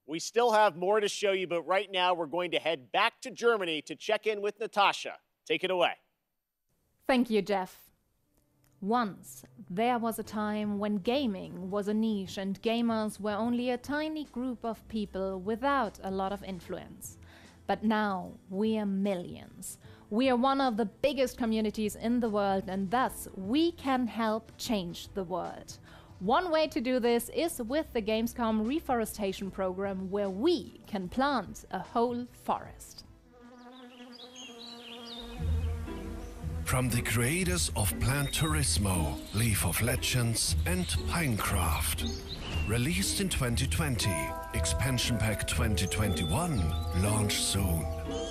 We still have more to show you, but right now we're going to head back to Germany to check in with Natasha. Take it away. Thank you, Geoff. Once, there was a time when gaming was a niche and gamers were only a tiny group of people without a lot of influence. But now, we are millions. We are one of the biggest communities in the world, and thus, we can help change the world. One way to do this is with the Gamescom reforestation program, where we can plant a whole forest. From the creators of Plant Turismo, League of Legends, and Pinecraft. Released in 2020, Expansion Pack 2021, launch soon.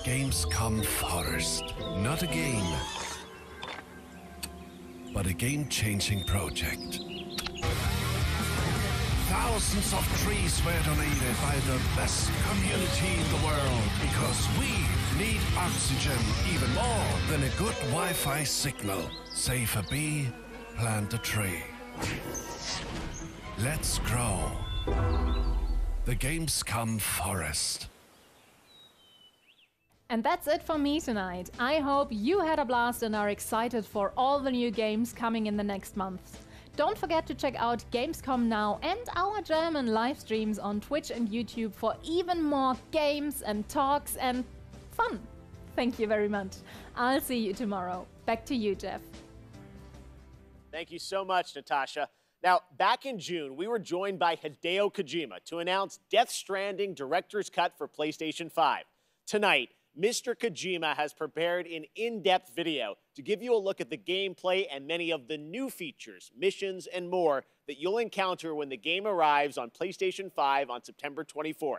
Gamescom Forest. Not a game, but a game-changing project. Thousands of trees were donated by the best community in the world because we need oxygen even more than a good Wi-Fi signal. Save a bee, plant a tree. Let's grow. The Gamescom Forest. And that's it for me tonight. I hope you had a blast and are excited for all the new games coming in the next month. Don't forget to check out Gamescom Now and our German live streams on Twitch and YouTube for even more games and talks and fun. Thank you very much. I'll see you tomorrow. Back to you, Geoff. Thank you so much, Natasha. Now, back in June, we were joined by Hideo Kojima to announce Death Stranding Director's Cut for PlayStation 5. Tonight, Mr. Kojima has prepared an in-depth video to give you a look at the gameplay and many of the new features, missions, and more that you'll encounter when the game arrives on PlayStation 5 on September 24th.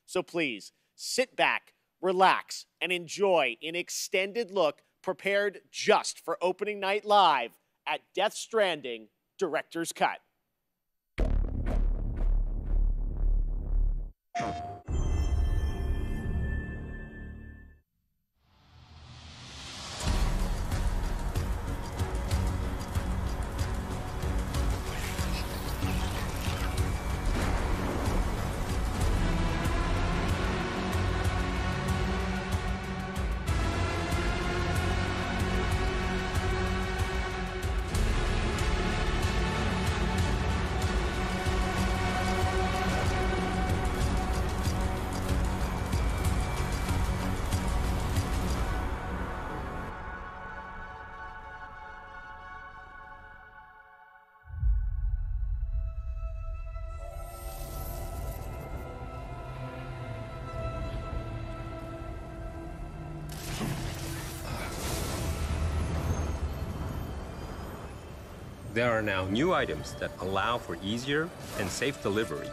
So please, sit back, relax, and enjoy an extended look prepared just for opening night live at Death Stranding Director's Cut. There are now new items that allow for easier and safe delivery.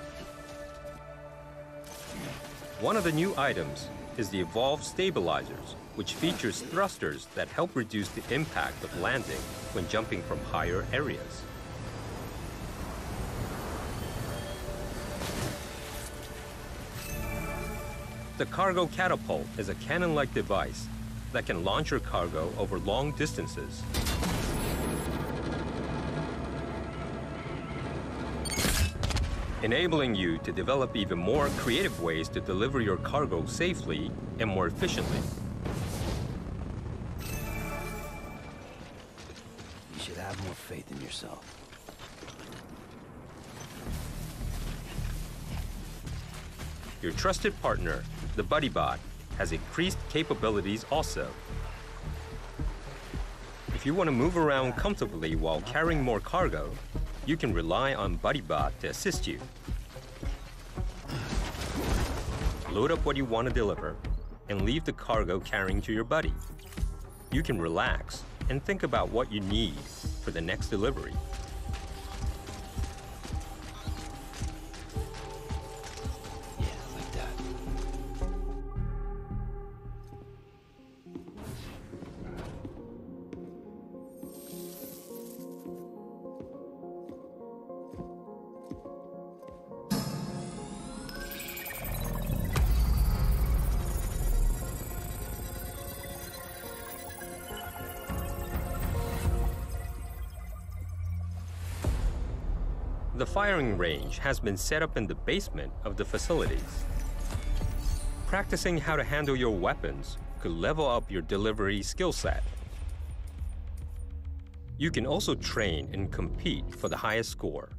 One of the new items is the Evolved Stabilizers, which features thrusters that help reduce the impact of landing when jumping from higher areas. The cargo catapult is a cannon-like device that can launch your cargo over long distances. Enabling you to develop even more creative ways to deliver your cargo safely and more efficiently. You should have more faith in yourself. Your trusted partner, the BuddyBot, has increased capabilities also. If you want to move around comfortably while carrying more cargo, you can rely on BuddyBot to assist you. Load up what you want to deliver and leave the cargo carrying to your buddy. You can relax and think about what you need for the next delivery. The firing range has been set up in the basement of the facilities. Practicing how to handle your weapons could level up your delivery skill set. You can also train and compete for the highest score.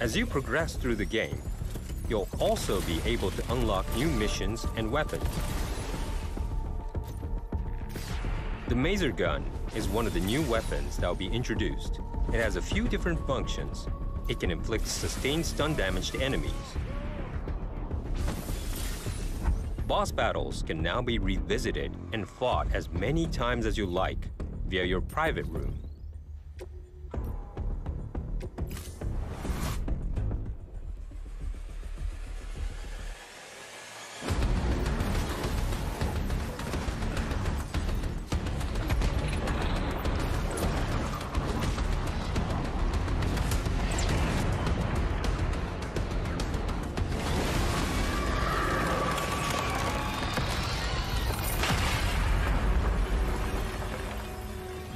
As you progress through the game, you'll also be able to unlock new missions and weapons. The Maser Gun is one of the new weapons that will be introduced. It has a few different functions. It can inflict sustained stun damage to enemies. Boss battles can now be revisited and fought as many times as you like via your private room.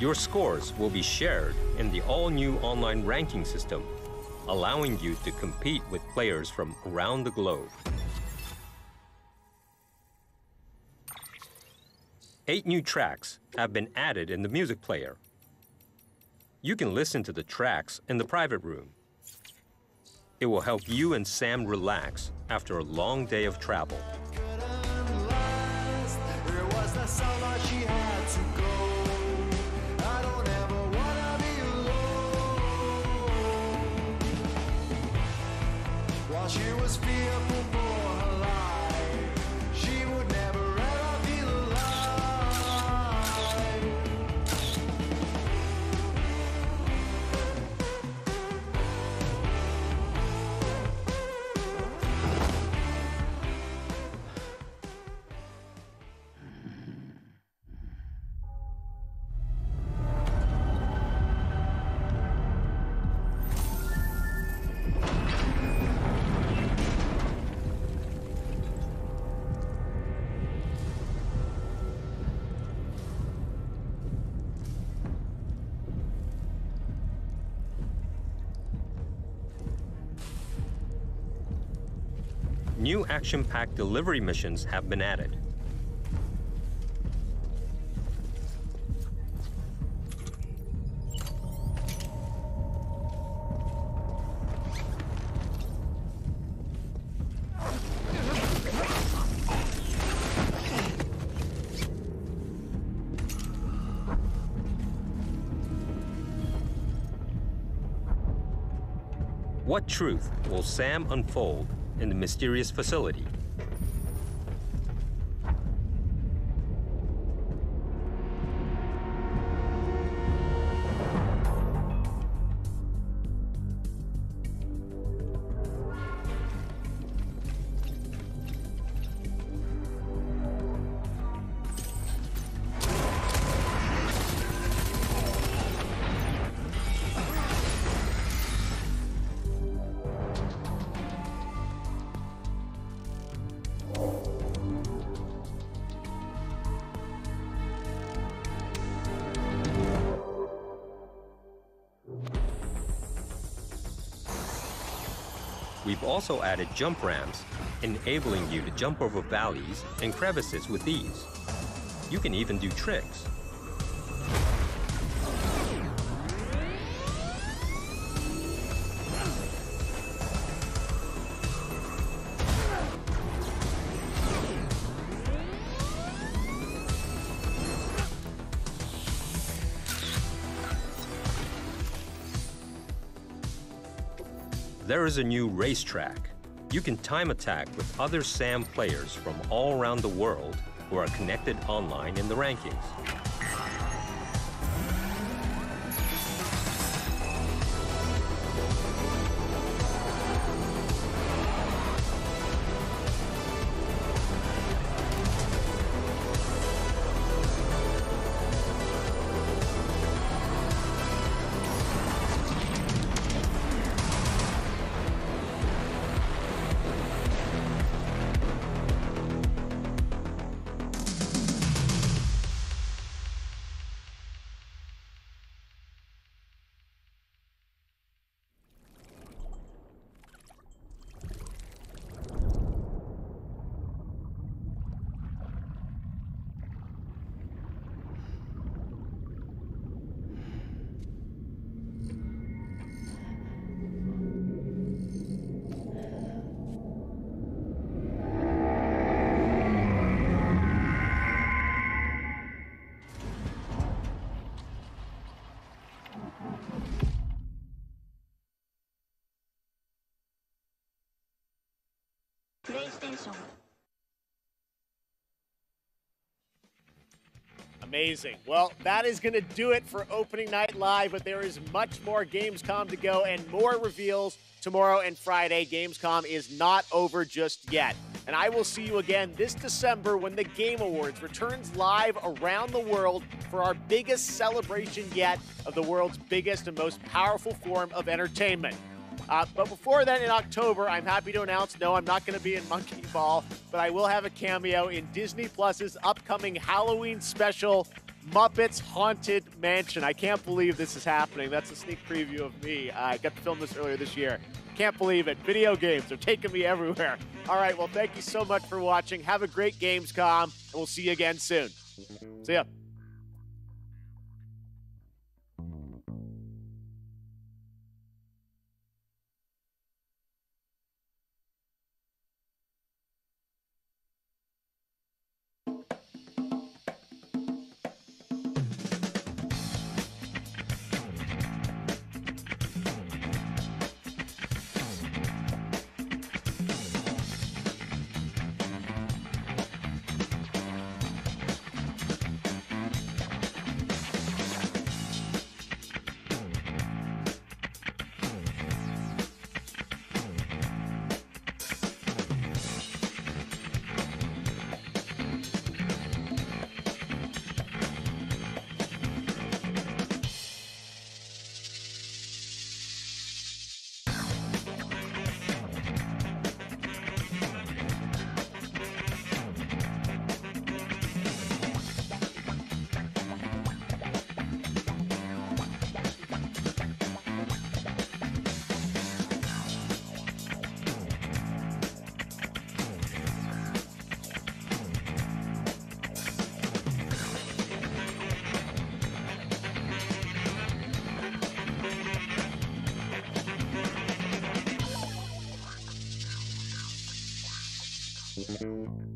Your scores will be shared in the all-new online ranking system, allowing you to compete with players from around the globe. 8 new tracks have been added in the music player. You can listen to the tracks in the private room. It will help you and Sam relax after a long day of travel. She was fearful for her life. She would never ever feel alive. New action-packed delivery missions have been added. What truth will Sam unfold in the mysterious facility? We've also added jump ramps, enabling you to jump over valleys and crevices with ease. You can even do tricks. There is a new racetrack. You can time attack with other SAM players from all around the world who are connected online in the rankings. Amazing. Well, that is going to do it for opening night live, but there is much more Gamescom to go and more reveals tomorrow and Friday. Gamescom is not over just yet. And I will see you again this December when the Game Awards returns live around the world for our biggest celebration yet of the world's biggest and most powerful form of entertainment. But before then, in October, I'm happy to announce, no, I'm not going to be in Monkey Ball, but I will have a cameo in Disney Plus's upcoming Halloween special, Muppets Haunted Mansion. I can't believe this is happening. That's a sneak preview of me. I got to film this earlier this year. Can't believe it. Video games are taking me everywhere. All right, well, thank you so much for watching. Have a great Gamescom, and we'll see you again soon. See ya. Thank you.